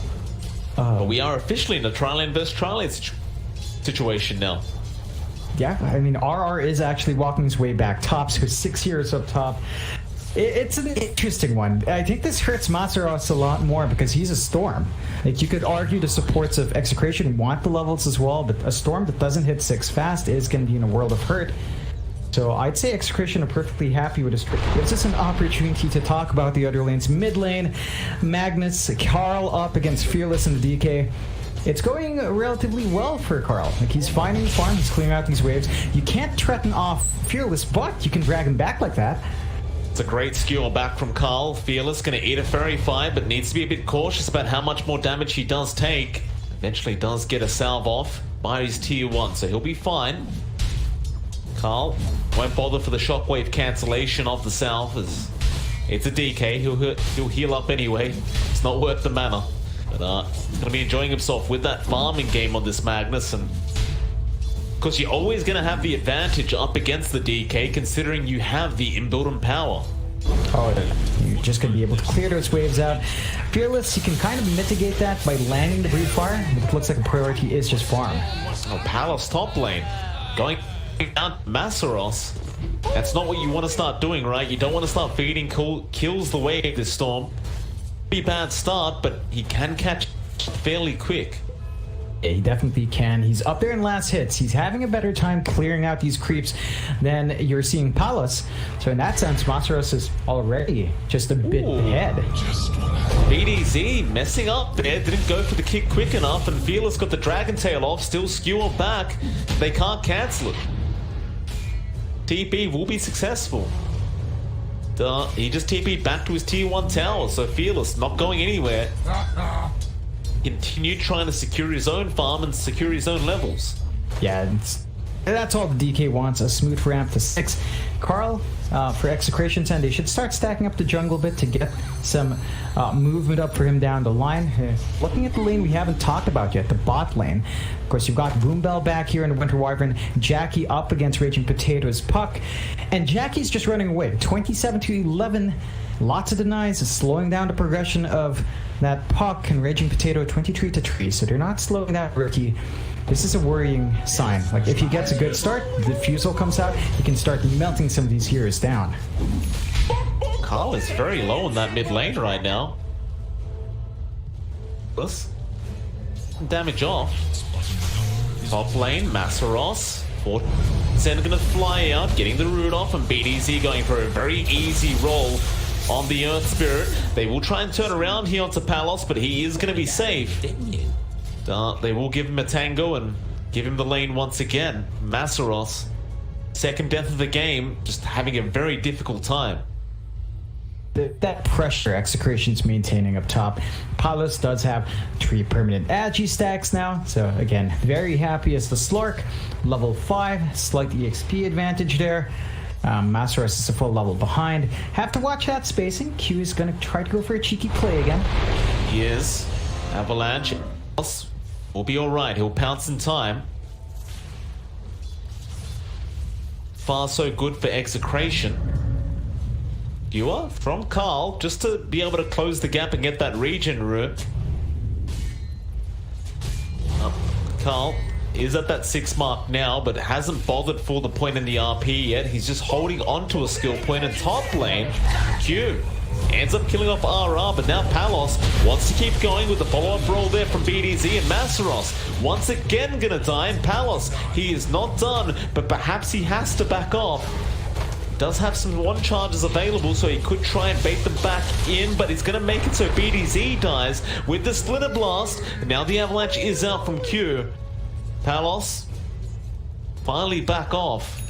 E: But we are officially in a tri-lane versus tri-lane situation now.
F: Yeah, I mean, RR is actually walking his way back top, so 6 heroes up top. It's an interesting one. I think this hurts Masaros a lot more because he's a Storm. Like, you could argue the supports of Execration want the levels as well, but a Storm that doesn't hit 6 fast is going to be in a world of hurt. So I'd say Execration are perfectly happy with this. Gives us an opportunity to talk about the other lanes. Mid lane, Magnus, Carl up against Fearless and the DK. It's going relatively well for Carl. Like, he's finding the farm, he's clearing out these waves. You can't threaten off Fearless, but you can drag him back like that.
E: It's a great skewer back from Carl. Fearless going to eat a Fairy Fire, but needs to be a bit cautious about how much more damage he does take. Eventually does get a salve off by his tier 1, so he'll be fine. Carl won't bother for the shockwave cancellation of the salve, as it's a DK. He'll heal up anyway. It's not worth the mana. But he's going to be enjoying himself with that farming game on this Magnus, and because you're always going to have the advantage up against the DK, considering you have the inbuilt power.
F: Oh, you're just going to be able to clear those waves out. Fearless, you can kind of mitigate that by landing the Breed Fire, but it looks like a priority is just farm.
E: Oh, Palos top lane. Going down Masaros. That's not what you want to start doing, right? You don't want to start feeding kills the way this Storm. Be a bad start, but he can catch fairly quick.
F: Yeah, he definitely can. He's up there in last hits. He's having a better time clearing out these creeps than you're seeing Palos. So in that sense, Masaros is already just a bit ahead.
E: BDZ messing up there. Didn't go for the kick quick enough, and Fearless got the Dragon Tail off. Still skewer back. They can't cancel it. TP will be successful. He just TP'd back to his tier 1 tower, so Fearless not going anywhere. Continue trying to secure his own farm and secure his own levels.
F: Yeah, that's all the DK wants, a smooth ramp to 6. Carl, for Execration's end, they should start stacking up the jungle bit to get some movement up for him down the line. Looking at the lane we haven't talked about yet, the bot lane. Of course, you've got Boombell back here in the Winter Wyvern, Jackie up against Raging Potatoes Puck, and Jackie's just running away. 27 to 11. Lots of denies, slowing down the progression of that Puck, and Raging Potato 23 to 3, so they're not slowing that rookie. This is a worrying sign. Like, if he gets a good start, the Fusel comes out, he can start melting some of these heroes down.
E: Carl is very low in that mid lane right now. Plus, damage off. Top lane, Masaros. Zen gonna fly out, getting the root off, and BDZ going for a very easy roll on the Earth Spirit. They will try and turn around here onto Palos, but he is going to be safe. They will give him a tango and give him the lane once again. Masaros, second death of the game, just having a very difficult time.
F: That pressure Execration's maintaining up top. Palos does have 3 permanent Agi stacks now, so again, very happy as the Slork. Level 5, slight EXP advantage there. Masaros is a full level behind. Have to watch that spacing. Q is going to try to go for a cheeky play again.
E: He is. Avalanche will be alright. He'll pounce in time. Far so good for Execration. Viewer from Carl, just to be able to close the gap and get that regen route. Carl is at that 6 mark now, but hasn't bothered for the point in the RP yet. He's just holding on to a skill point in top lane. Q ends up killing off RR, but now Palos wants to keep going with the follow-up roll there from BDZ, and Masaros once again gonna die, and Palos, he is not done, but perhaps he has to back off. Does have some 1 charges available, so he could try and bait them back in, but he's going to make it so BDZ dies with the Splitter Blast. And now the Avalanche is out from Q. Palos finally back off.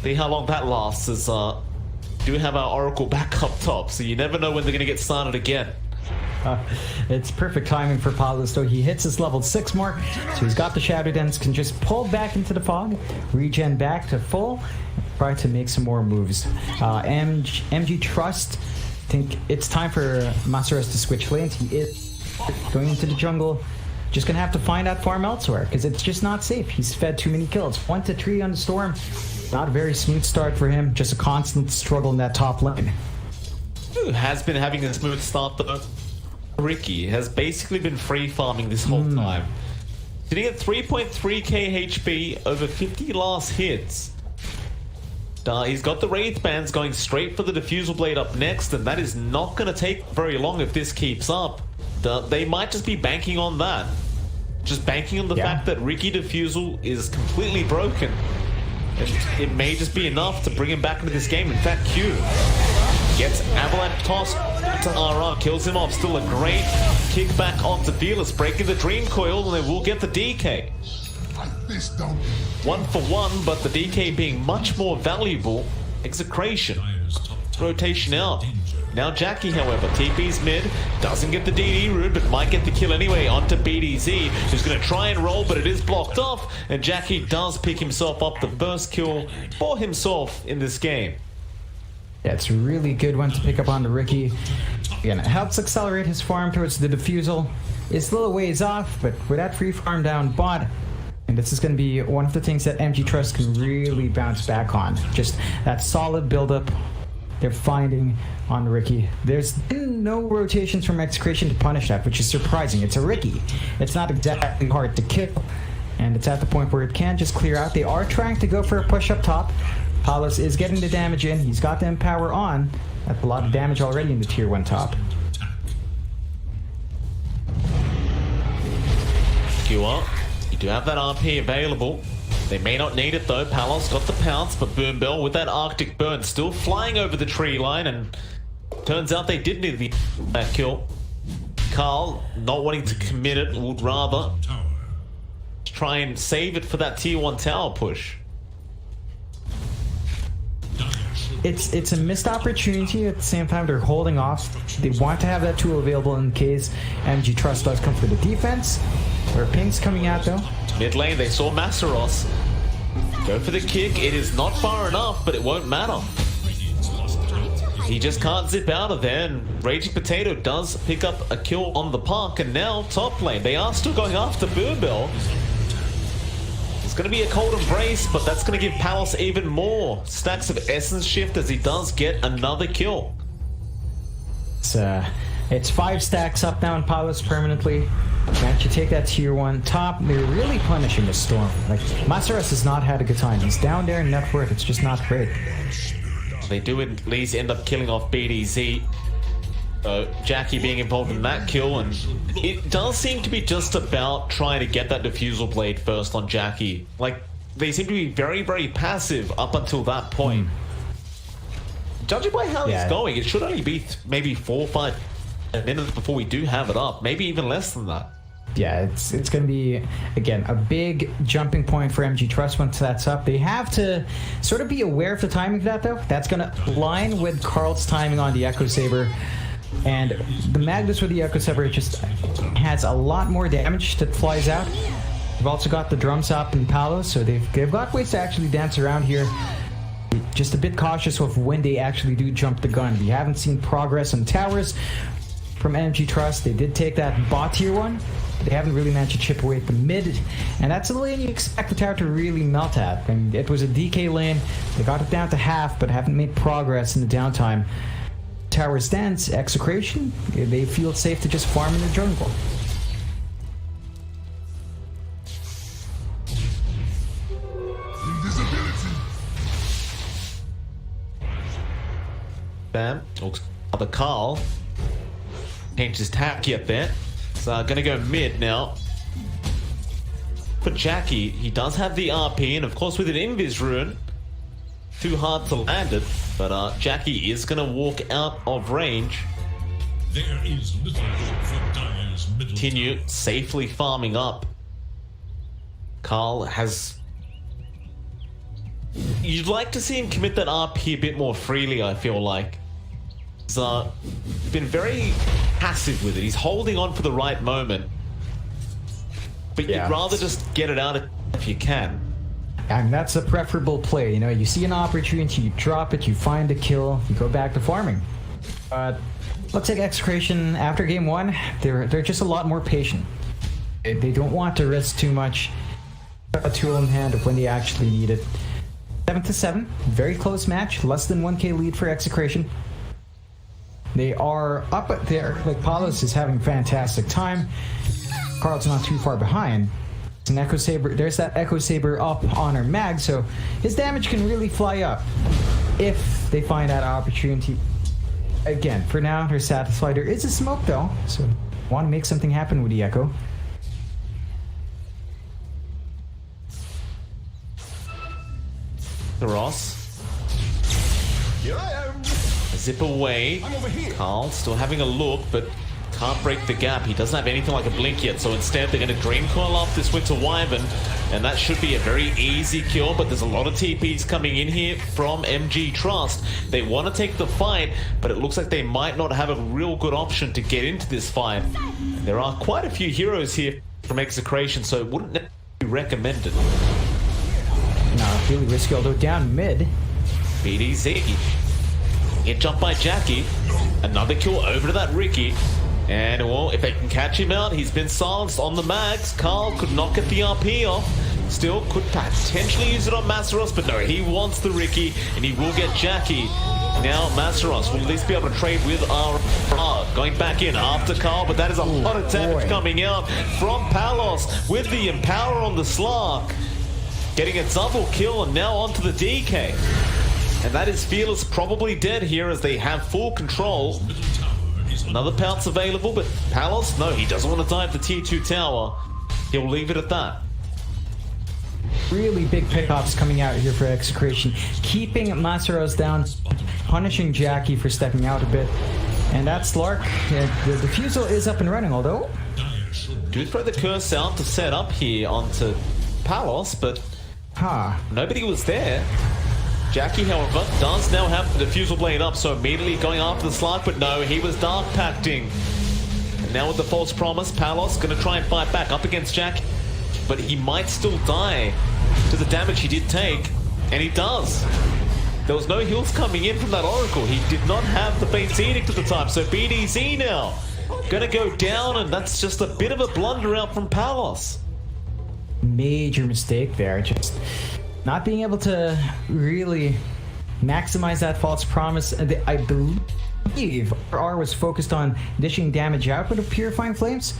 E: See how long that lasts, as do have our Oracle back up top, so you never know when they're going to get started again.
F: It's perfect timing for Palos, though. He hits his level 6 mark, so he's got the Shadow Dance, can just pull back into the fog, regen back to full, try to make some more moves. MG Trust, I think it's time for Masaros to switch lanes. He is going into the jungle. Just gonna have to find that farm elsewhere, because it's just not safe. He's fed too many kills. 1 to 3 on the Storm. Not a very smooth start for him, just a constant struggle in that top lane.
E: Has been having a smooth start though. Ricky has basically been free farming this whole time. Sitting at 3.3k HP, over 50 last hits. He's got the Wraith Bands going straight for the Diffusal Blade up next, and that is not going to take very long if this keeps up. They might just be banking on that. Just banking on the fact that Ricky Diffusal is completely broken. And it may just be enough to bring him back into this game. In fact, Q gets Avalanche tossed to RR, kills him off. Still a great kickback onto Fearless, breaking the Dream Coil, and they will get the DK. 1 for 1, but the DK being much more valuable. Execration. Rotation out. Now Jackie, however, TP's mid, doesn't get the DD route, but might get the kill anyway onto BDZ, who's going to try and roll, but it is blocked off, and Jackie does pick himself up the first kill for himself in this game.
F: Yeah, it's a really good one to pick up on the Ricky. Again, it helps accelerate his farm towards the Diffusal. It's a little ways off, but with that free farm down bot, and this is going to be one of the things that MG Trust can really bounce back on. Just that solid build-up they're finding on Ricky. There's been no rotations from Execration to punish that, which is surprising. It's a Ricky. It's not exactly hard to kill, and it's at the point where it can just clear out. They are trying to go for a push up top. Palos is getting the damage in. He's got the Empower on. That's a lot of damage already in the tier 1 top.
E: QR, you do have that RP available. They may not need it though. Palos got the pounce, but Boombell with that Arctic Burn still flying over the tree line, and turns out they did need that kill. Carl, not wanting to commit it, would rather try and save it for that tier 1 tower push.
F: It's a missed opportunity. At the same time, they're holding off. They want to have that tool available in case MG Trust does come for the defense. Where Pink's coming out though.
E: Mid lane, they saw Masaros go for the kick. It is not far enough, but it won't matter. He just can't zip out of there, and Raging Potato does pick up a kill on the park, and now top lane. They are still going after Boombell. It's going to be a cold embrace, but that's going to give Palos even more stacks of Essence Shift as he does get another kill.
F: It's 5 stacks up now in Palos permanently. Managed to take that tier 1 top. They're really punishing the Storm. Like, Masaros has not had a good time. He's down there in net worth. It's just not great.
E: They do at least end up killing off BDZ. Jackie being involved in that kill, and it does seem to be just about trying to get that Diffusal Blade first on Jackie. Like, they seem to be very, very passive up until that point. Judging by how it's going, it should only be maybe 4 or 5 minutes before we do have it up. Maybe even less than that.
F: Yeah, it's going to be, again, a big jumping point for MG Trust once that's up. They have to sort of be aware of the timing of that, though. That's going to align with Carl's timing on the Echo Saber. And the Magnus with the Echo Saber just has a lot more damage that flies out. They've also got the drums up in Palos, so they've got ways to actually dance around here. Just a bit cautious of when they actually do jump the gun. We haven't seen progress on towers from MG Trust. They did take that bot tier 1. They haven't really managed to chip away at the mid, and that's the lane you expect the tower to really melt at. And it was a DK lane. They got it down to half, but haven't made progress in the downtime. Tower stands, Execration, they feel it's safe to just farm in the jungle.
E: Bam. Looks the Carl. Changed his tack yet there. So gonna go mid now. For Jackie, he does have the RP, and of course with an Invis rune, too hard to land it. But Jackie is gonna walk out of range.
D: There is little hope for Dire's middle.
E: Continue safely farming up. Carl has... You'd like to see him commit that RP a bit more freely, I feel like. He's been very passive with it. He's holding on for the right moment. But you'd rather just get it out if you can.
F: And that's a preferable play. You know, you see an opportunity, you drop it, you find a kill, you go back to farming. But looks like Execration after game one, they're just a lot more patient. They don't want to risk too much. A tool in hand when they actually need it. 7-7, very close match, less than 1k lead for Execration. They are up there, like Palos is having fantastic time. Carl's not too far behind. It's an Echo Saber. There's that Echo Saber up on our mag, so his damage can really fly up if they find that opportunity. Again, for now, they're satisfied. There is a smoke though, so want to make something happen with the Echo.
E: The Ross.
O: Here I am.
E: Zip away.
O: I'm over here.
E: Carl still having a look, but can't break the gap. He doesn't have anything like a blink yet, so instead they're going to Dream Coil off this Winter Wyvern, and that should be a very easy kill, but there's a lot of TPs coming in here from MG Trust. They want to take the fight, but it looks like they might not have a real good option to get into this fight. There are quite a few heroes here from Execration, so it wouldn't be recommended.
F: No, really risky, although down mid.
E: BDZ. Get jumped by Jackie. Another kill over to that Ricky. And, well, if they can catch him out, he's been silenced on the mags. Carl could not get the RP off. Still could potentially use it on Masaros, but no, he wants the Ricky, and he will get Jackie. Now Masaros will at least be able to trade with going back in after Carl, but that is a lot of damage coming out from Palos with the Empower on the Slark. Getting a double kill, and now onto the DK. And that is Fearless probably dead here as they have full control. Another pounce available, but Palos, no, he doesn't want to dive the tier 2 tower. He'll leave it at that.
F: Really big pickups coming out here for Execration. Keeping Masaros down, punishing Jackie for stepping out a bit. And that Slark, the defusal is up and running, although...
E: Do throw the curse out to set up here onto Palos, but nobody was there. Jackie, however, does now have the defusal blade up, so immediately going after the Slark, but no, he was dark pacting. And now with the false promise, Palos gonna try and fight back up against Jackie, but he might still die to the damage he did take, and he does. There was no heals coming in from that Oracle. He did not have the Fate's Edict at the time, so BDZ now gonna go down, and that's just a bit of a blunder out from Palos.
F: Major mistake there, just not being able to really maximize that false promise. I believe R was focused on dishing damage out with the Purifying Flames,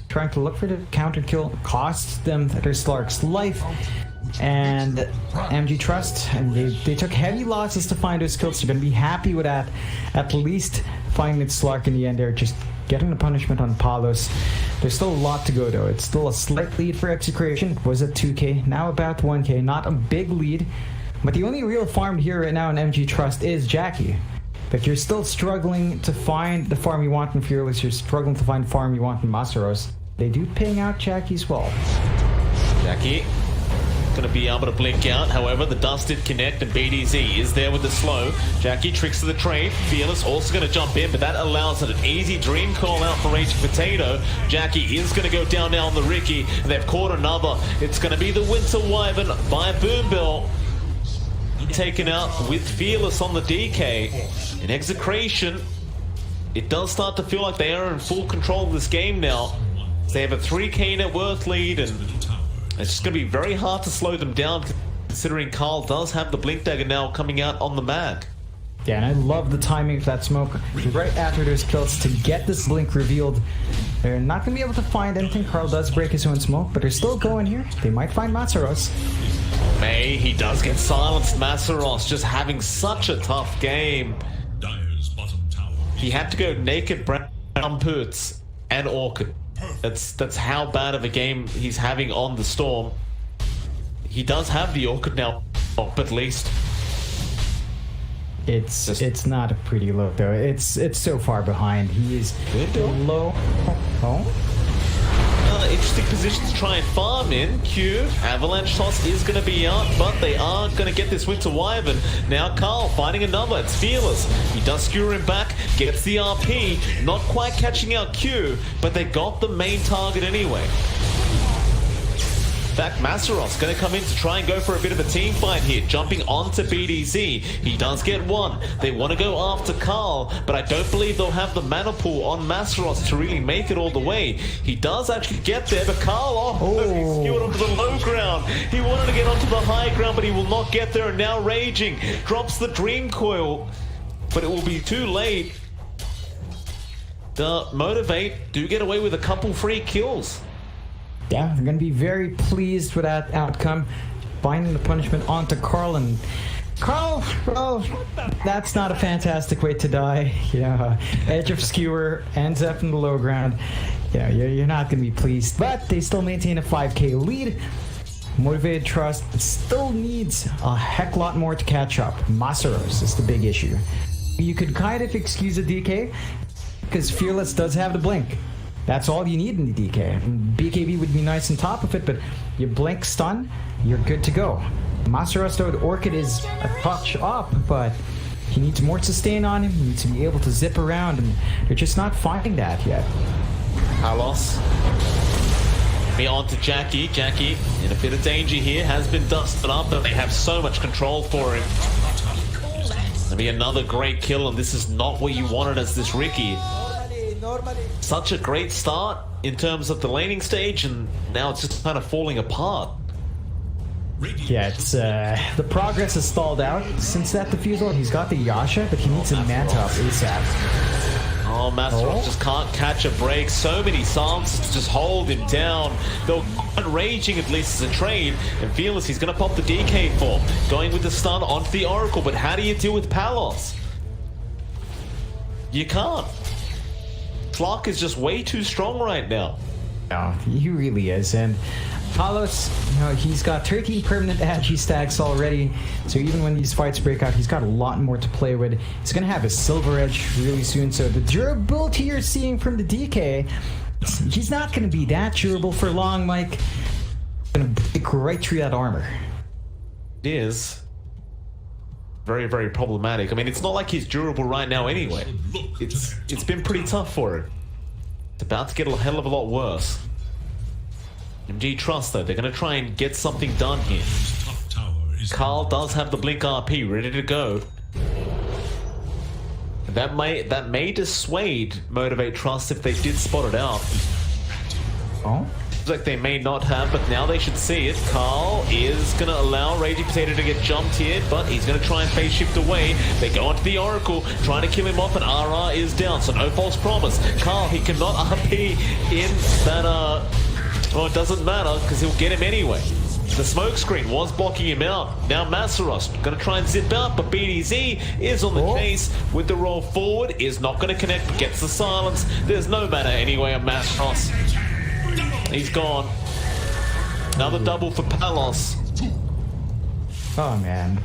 F: trying to look for the counter kill, cost them their Slark's life, and MG Trust, and they took heavy losses to find those kills. They're going to be happy with that, at least finding Slark in the end there, just getting the punishment on Palos. There's still a lot to go though. It's still a slight lead for Execration. It was at 2k, now about 1k. Not a big lead, but the only real farm here right now in MG Trust is Jackie. But you're still struggling to find the farm you want in Fearless. You're struggling to find the farm you want in Masaros. They do ping out Jackie as well.
E: Jackie gonna be able to blink out. However, the dust did connect, and BDZ is there with the slow. Jackie tricks to the trade. Fearless also gonna jump in, but that allows an easy dream call out for Raging Potato. Jackie is gonna go down now on the Ricky, and they've caught another. It's gonna be the Winter Wyvern by Boombill. Taken out with Fearless on the DK. In Execration, it does start to feel like they are in full control of this game now. They have a 3k net worth lead, and it's just going to be very hard to slow them down, considering Carl does have the Blink Dagger now coming out on the mag.
F: Yeah, and I love the timing of that smoke right after those kills to get this Blink revealed. They're not going to be able to find anything. Carl does break his own smoke, but they're still going here. They might find Masaros.
E: May, he does get silenced. Masaros just having such a tough game. He had to go naked Brown Poots and Orchid. That's how bad of a game he's having on the Storm. He does have the Orchid now, at least.
F: It's not a pretty look though. It's so far behind. He is low. Oh.
E: interesting position to try and farm in. Q, Avalanche Toss is going to be out, but they are going to get this Winter Wyvern. Now Carl finding another. It's Fearless. He does skewer him back, gets the RP. Not quite catching out Q, but they got the main target anyway. In fact, Masaros going to come in to try and go for a bit of a team fight here, jumping onto BDZ. He does get one. They want to go after Carl, but I don't believe they'll have the mana pool on Masaros to really make it all the way. He does actually get there, but Carl, he's skewered onto the low ground. He wanted to get onto the high ground, but he will not get there, and now Raging drops the Dream Coil, but it will be too late. The Motivate do get away with a couple free kills.
F: Yeah, they're going to be very pleased with that outcome. Finding the punishment onto Carl, and Carl, well, that's not a fantastic way to die. Yeah, Edge of Skewer ends up in the low ground. Yeah, you're not going to be pleased, but they still maintain a 5k lead. Motivated Trust still needs a heck lot more to catch up. Masaros is the big issue. You could kind of excuse a DK because Fearless does have the blink. That's all you need in the DK. BKB would be nice on top of it, but you blink stun, you're good to go. Masaros, though, the Orchid is a touch up, but he needs more sustain on him. He needs to be able to zip around, and they're just not finding that yet.
E: Palos. Me on to Jackie. Jackie in a bit of danger here, has been dusted up, but they have so much control for him. That'll be another great kill, and this is not what you wanted as this Riki. Such a great start in terms of the laning stage, and now it's just kind of falling apart.
F: Yeah, it's the progress has stalled out since that defusal. He's got the Yasha, but he needs a Manta up ASAP.
E: Oh, Masaros just can't catch a break. So many silences to just hold him down. They'll Raging at least as a trade, and Fearless, he's going to pop the DK for going with the stun onto the Oracle. But how do you deal with Palos? You can't. Flock is just way too strong right now.
F: No, he really is. And Palos, he's got 13 permanent Agi stacks already. So even when these fights break out, he's got a lot more to play with. He's going to have his Silver Edge really soon. So the durability you're seeing from the DK, he's not going to be that durable for long, Mike. Going to break right through that armor.
E: It is very, very problematic. I mean, it's not like he's durable right now anyway. It's been pretty tough for him. It's about to get a hell of a lot worse. MG Trust, though, they're going to try and get something done here. Carl does have the Blink RP ready to go. That may dissuade Motivate Trust if they did spot it out.
F: Oh?
E: Like they may not have, but now they should see it. Carl is going to allow Raging Potato to get jumped here, but he's going to try and phase shift away. They go onto the Oracle, trying to kill him off, and RR is down, so no false promise. Carl, he cannot RP in that, well, it doesn't matter, because he'll get him anyway. The smoke screen was blocking him out. Now Masaros going to try and zip out, but BDZ is on the chase with the roll forward, is not going to connect, but gets the silence. There's no matter anyway on Masaros. He's gone. Another double for Palos.
F: Oh man,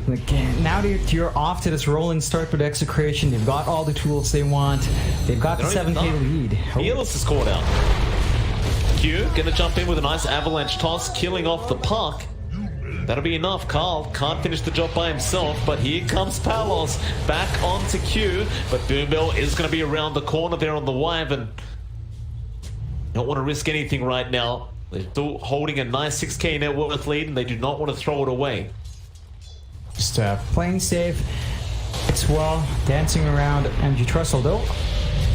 F: now you're off to this rolling start with Execration. They've got all the tools they want. They've got the 7k lead.
E: Fearless is caught out. Q gonna jump in with a nice avalanche toss, killing off the puck. That'll be enough. Carl can't finish the job by himself, but here comes Palos back onto Q. But Boombell is gonna be around the corner there on the Wyvern. Don't want to risk anything right now. They're still holding a nice 6k net worth lead, and they do not want to throw it away.
F: Just playing safe. It's well, dancing around MG Trussell though.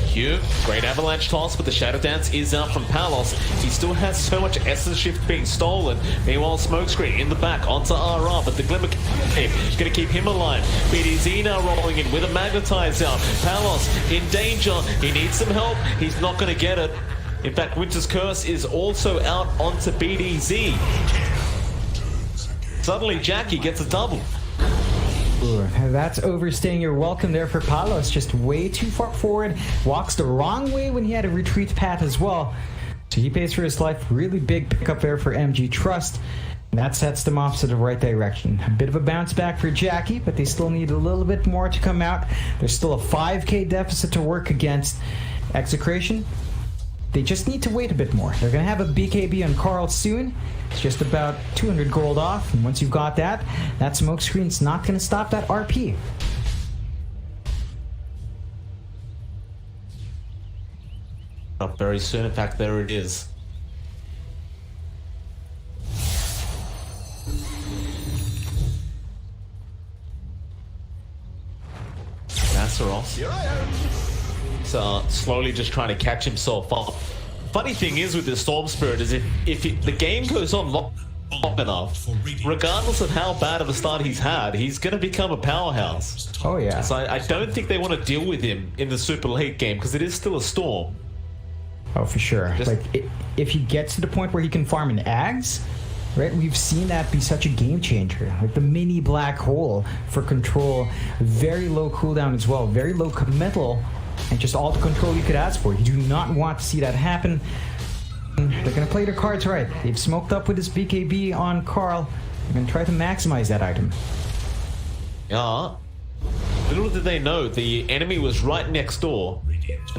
E: Q, great avalanche toss, but the Shadow Dance is out from Palos. He still has so much Essence Shift being stolen. Meanwhile, Smokescreen in the back onto RR, but the Glimmer Cape gonna keep him alive. BDZ now rolling in with a Magnetize out. Palos in danger. He needs some help. He's not gonna get it. In fact, Winter's Curse is also out onto BDZ. Suddenly, Jackie gets a double.
F: Ooh, that's overstaying your welcome there for Palos. Just way too far forward. Walks the wrong way when he had a retreat path as well. So he pays for his life. Really big pickup there for MG Trust. And that sets them off to the right direction. A bit of a bounce back for Jackie, but they still need a little bit more to come out. There's still a 5k deficit to work against. Execration, they just need to wait a bit more. They're going to have a BKB on Carl soon. It's just about 200 gold off, and once you've got that, that smoke screen's not going to stop that RP.
E: Up very soon. In fact, there it is. Nasseros. So slowly just trying to catch himself up. Funny thing is with the Storm Spirit is if the game goes on long enough, regardless of how bad of a start he's had, he's going to become a powerhouse.
F: Oh yeah.
E: So I don't think they want to deal with him in the super late game because it is still a Storm.
F: Oh, for sure. Like, if he gets to the point where he can farm in Ags, right? We've seen that be such a game changer. Like the mini black hole for control, very low cooldown as well, very low committal, and just all the control you could ask for. You do not want to see that happen. They're going to play their cards right. They've smoked up with this BKB on Carl. They're going to try to maximize that item.
E: Yeah. Little did they know, the enemy was right next door.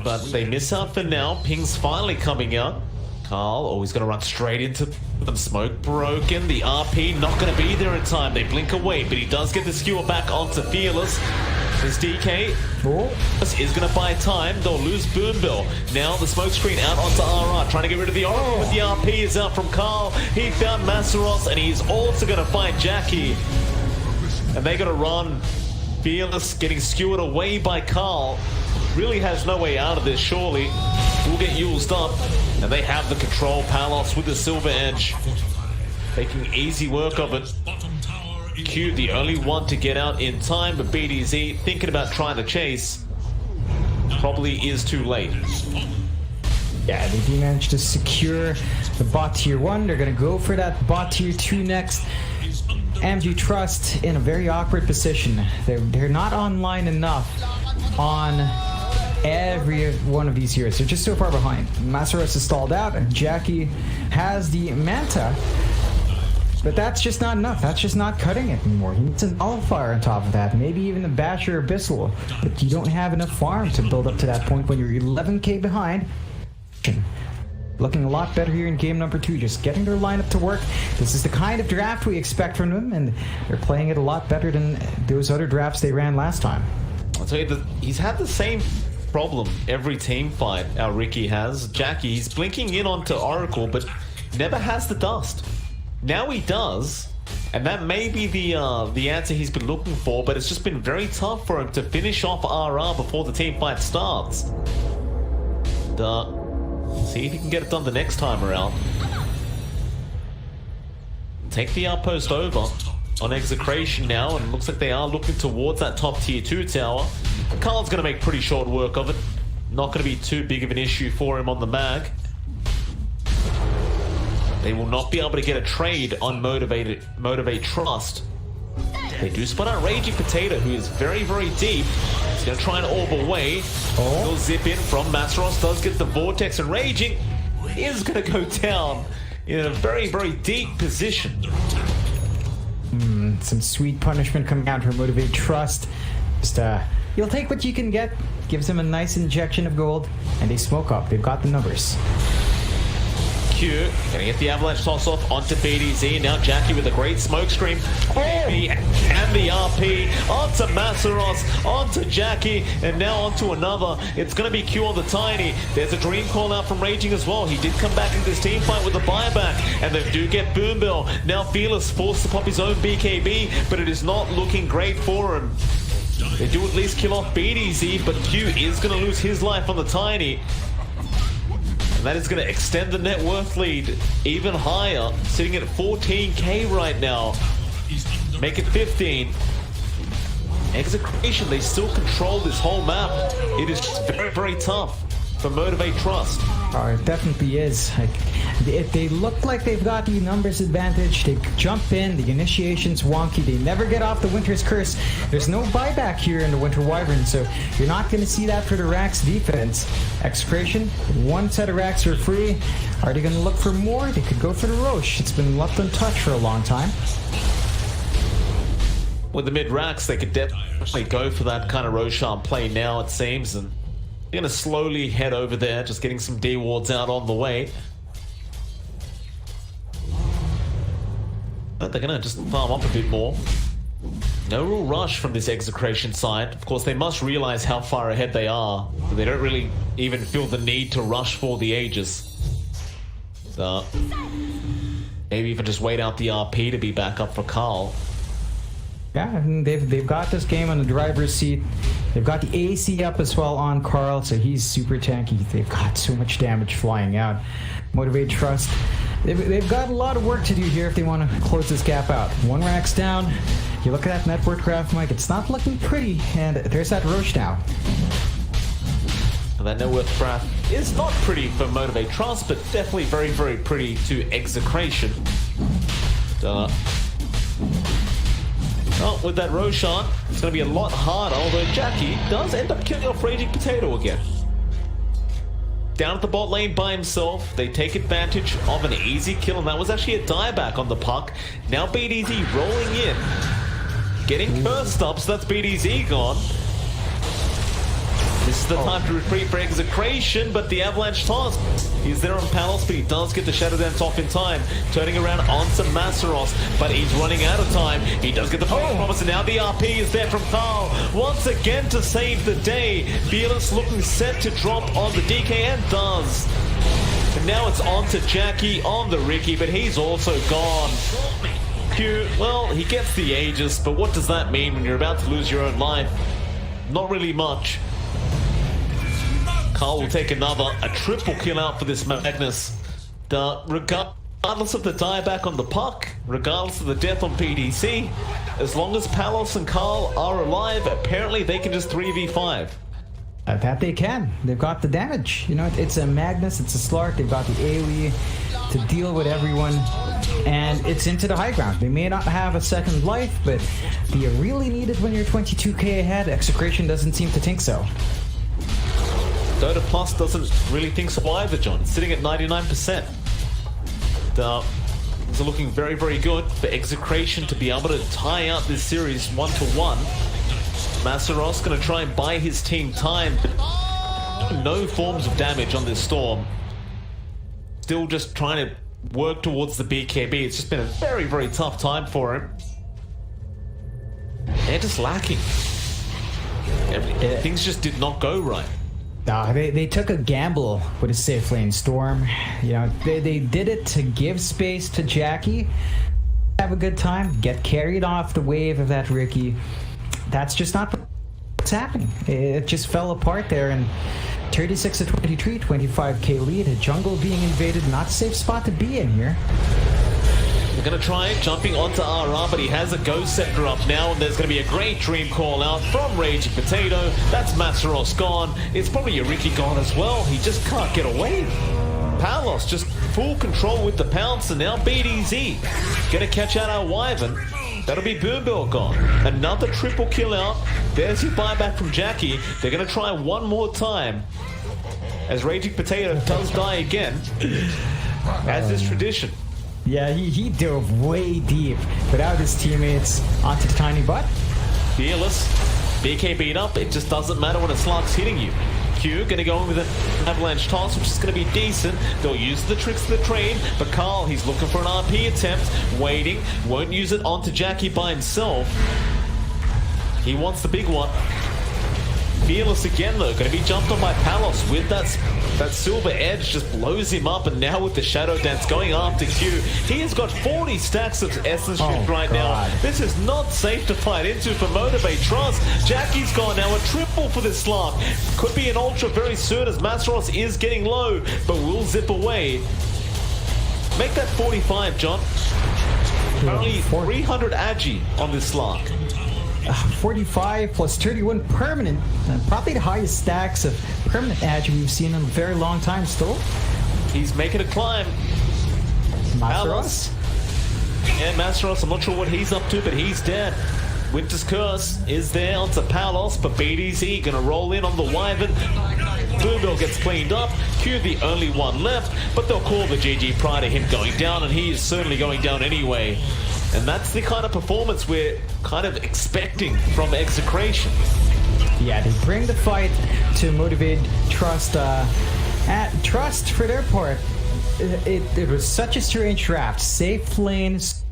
E: But they miss out for now. Ping's finally coming out. Carl, he's going to run straight into them. Smoke broken. The RP not going to be there in time. They blink away, but he does get the skewer back onto Fearless. This DK is going to buy time. They'll lose Boombill. Now the smoke screen out onto RR, trying to get rid of the Oracle, but the RP is out from Carl. He found Masseros, and he's also going to find Jackie. And they got to run. Fearless getting skewered away by Carl. Really has no way out of this, surely. Will get used up. And they have the control. Palos with the Silver Edge. Making easy work of it. Q, the only one to get out in time, but BDZ thinking about trying to chase. Probably is too late.
F: Yeah, they do manage to secure the bot tier 1. They're going to go for that bot tier 2 next. MG Trust in a very awkward position. They're not online enough on every one of these heroes. They're just so far behind. Masseros is stalled out, and Jackie has the Manta. But that's just not enough. That's just not cutting it anymore. He needs an Nullifier on top of that. Maybe even a Basher or Abyssal. But you don't have enough farm to build up to that point when you're 11k behind. Looking a lot better here in game number 2, just getting their lineup to work. This is the kind of draft we expect from them, and they're playing it a lot better than those other drafts they ran last time.
E: I'll tell you that he's had the same problem every team fight our Ricky has. Jackie, he's blinking in onto Oracle, but never has the dust. Now he does, and that may be the answer he's been looking for, but it's just been very tough for him to finish off RR before the team fight starts. See if he can get it done the next time around. Take the outpost over on Execration now, and it looks like they are looking towards that top tier 2 tower. Carl's going to make pretty short work of it. Not going to be too big of an issue for him on the mag. They will not be able to get a trade on Motivate Trust. They do spot out Raging Potato, who is very, very deep. He's going to try and orb away. He'll zip in from Masseros, does get the Vortex, and Raging is going to go down in a very, very deep position.
F: Some sweet punishment coming out from Motivate Trust. Just, you'll take what you can get. Gives them a nice injection of gold, and they smoke up. They've got the numbers.
E: Q, gonna get the avalanche toss off onto BDZ. Now Jackie with a great smoke screen. And the RP onto Masseros, onto Jackie, and now onto another. It's gonna be Q on the Tiny. There's a dream call out from Raging as well. He did come back into this team fight with a buyback, and they do get Boombill. Now Fearless forced to pop his own BKB, but it is not looking great for him. They do at least kill off BDZ, but Q is gonna lose his life on the Tiny. And that is going to extend the net worth lead even higher, sitting at 14k right now. Make it 15. Execration, they still control this whole map. It is very, very tough for Motivate Trust.
F: Oh, it definitely is. Like, if they look like they've got the numbers advantage, they jump in, the initiation's wonky, they never get off the Winter's Curse. There's no buyback here in the Winter Wyvern, so you're not going to see that for the Rax defense. Execration, one set of Rax are free. Are they going to look for more? They could go for the Roche. It's been left untouched for a long time.
E: With the mid-Rax, they could definitely go for that kind of Roshan play now, it seems, and They're going to slowly head over there, just getting some D wards out on the way. But they're going to just farm up a bit more. No real rush from this Execration side. Of course, they must realize how far ahead they are. They don't really even feel the need to rush for the Aegis. So, maybe even just wait out the RP to be back up for Carl.
F: Yeah, I mean, they've got this game on the driver's seat. They've got the AC up as well on Carl, so he's super tanky. They've got so much damage flying out. Motivate Trust. They've got a lot of work to do here if they want to close this gap out. One rack's down. You look at that network graph, Mike, it's not looking pretty, and there's that Roche now.
E: And that net worth graph is not pretty for Motivate Trust, but definitely very, very pretty to Execration. Well, with that Roshan, it's going to be a lot harder, although Jackie does end up killing off Raging Potato again. Down at the bot lane by himself, they take advantage of an easy kill, and that was actually a dieback on the puck. Now BDZ rolling in, getting cursed up, so that's BDZ gone. This is the time to retreat for Execration, but the Avalanche toss. He's there on Palos, but he does get the Shadow Dance off in time. Turning around onto Masaros, but he's running out of time. He does get the promise, and now the RP is there from Carl. Once again to save the day. Fearless looking set to drop on the DK, and does. And now it's on to Jackie on the Ricky, but he's also gone. Q, well, he gets the Aegis, but what does that mean when you're about to lose your own life? Not really much. Carl will take a triple kill out for this Magnus. Regardless of the dieback on the puck, regardless of the death on PDC, as long as Palos and Carl are alive, apparently they can just 3v5.
F: That they can. They've got the damage. You know, it's a Magnus, it's a Slark, they've got the AoE to deal with everyone, and it's into the high ground. They may not have a second life, but do you really need it when you're 22k ahead? Execration doesn't seem to think so.
E: Dota Plus doesn't really think so either, John. It's sitting at 99%. Things are looking very, very good for Execration to be able to tie out this series 1-1. Masaros going to try and buy his team time, but no forms of damage on this Storm. Still just trying to work towards the BKB. It's just been a very, very tough time for him. They're just lacking. Things just did not go right.
F: They took a gamble with a safe lane Storm. You know, they did it to give space to Jackie, have a good time, get carried off the wave of that Ricky. That's just not what's happening. It just fell apart there, and 36 to 23, 25k lead. A jungle being invaded, not a safe spot to be in here.
E: They're going to try jumping onto RR, but he has a Ghost Scepter up now, and there's going to be a great Dream call out from Raging Potato. That's Masaros gone. It's probably a Ricky gone as well. He just can't get away. Palos just full control with the pounce, and now BDZ going to catch out our Wyvern. That'll be Boombill gone. Another triple kill out. There's your buyback from Jackie. They're going to try one more time, as Raging Potato does die again, as is tradition.
F: Yeah, he dove way deep without his teammates onto the tiny butt.
E: Fearless. BK beat up. It just doesn't matter when a Slark's hitting you. Q going to go in with an Avalanche toss, which is going to be decent. They'll use the tricks of the train, but Carl, he's looking for an RP attempt. Waiting. Won't use it onto Jackie by himself. He wants the big one. Fearless again, though. Going to be jumped on by Palos with that silver edge, just blows him up, and now with the Shadow Dance going after Q. He has got 40 stacks of Essence Shift right now. This is not safe to fight into for Motivate Trust. Jackie's gone now, a triple for this Slark. Could be an Ultra very soon as Masaros is getting low, but will zip away. Make that 45, John. Only 300 Agi on this Slark.
F: 45 plus 31 permanent, probably the highest stacks of permanent Agi we've seen in a very long time still.
E: He's making a climb.
F: Masaros?
E: Yeah, Masaros, I'm not sure what he's up to, but he's dead. Winter's Curse is there onto Palos, but BDZ gonna roll in on the Wyvern. Boombill gets cleaned up. Q the only one left, but they'll call the GG prior to him going down, and he is certainly going down anyway. And that's the kind of performance we're kind of expecting from Execration.
F: yeah, they bring the fight to motivate Trust. Trust for their part. It was such a strange draft. Safe lanes,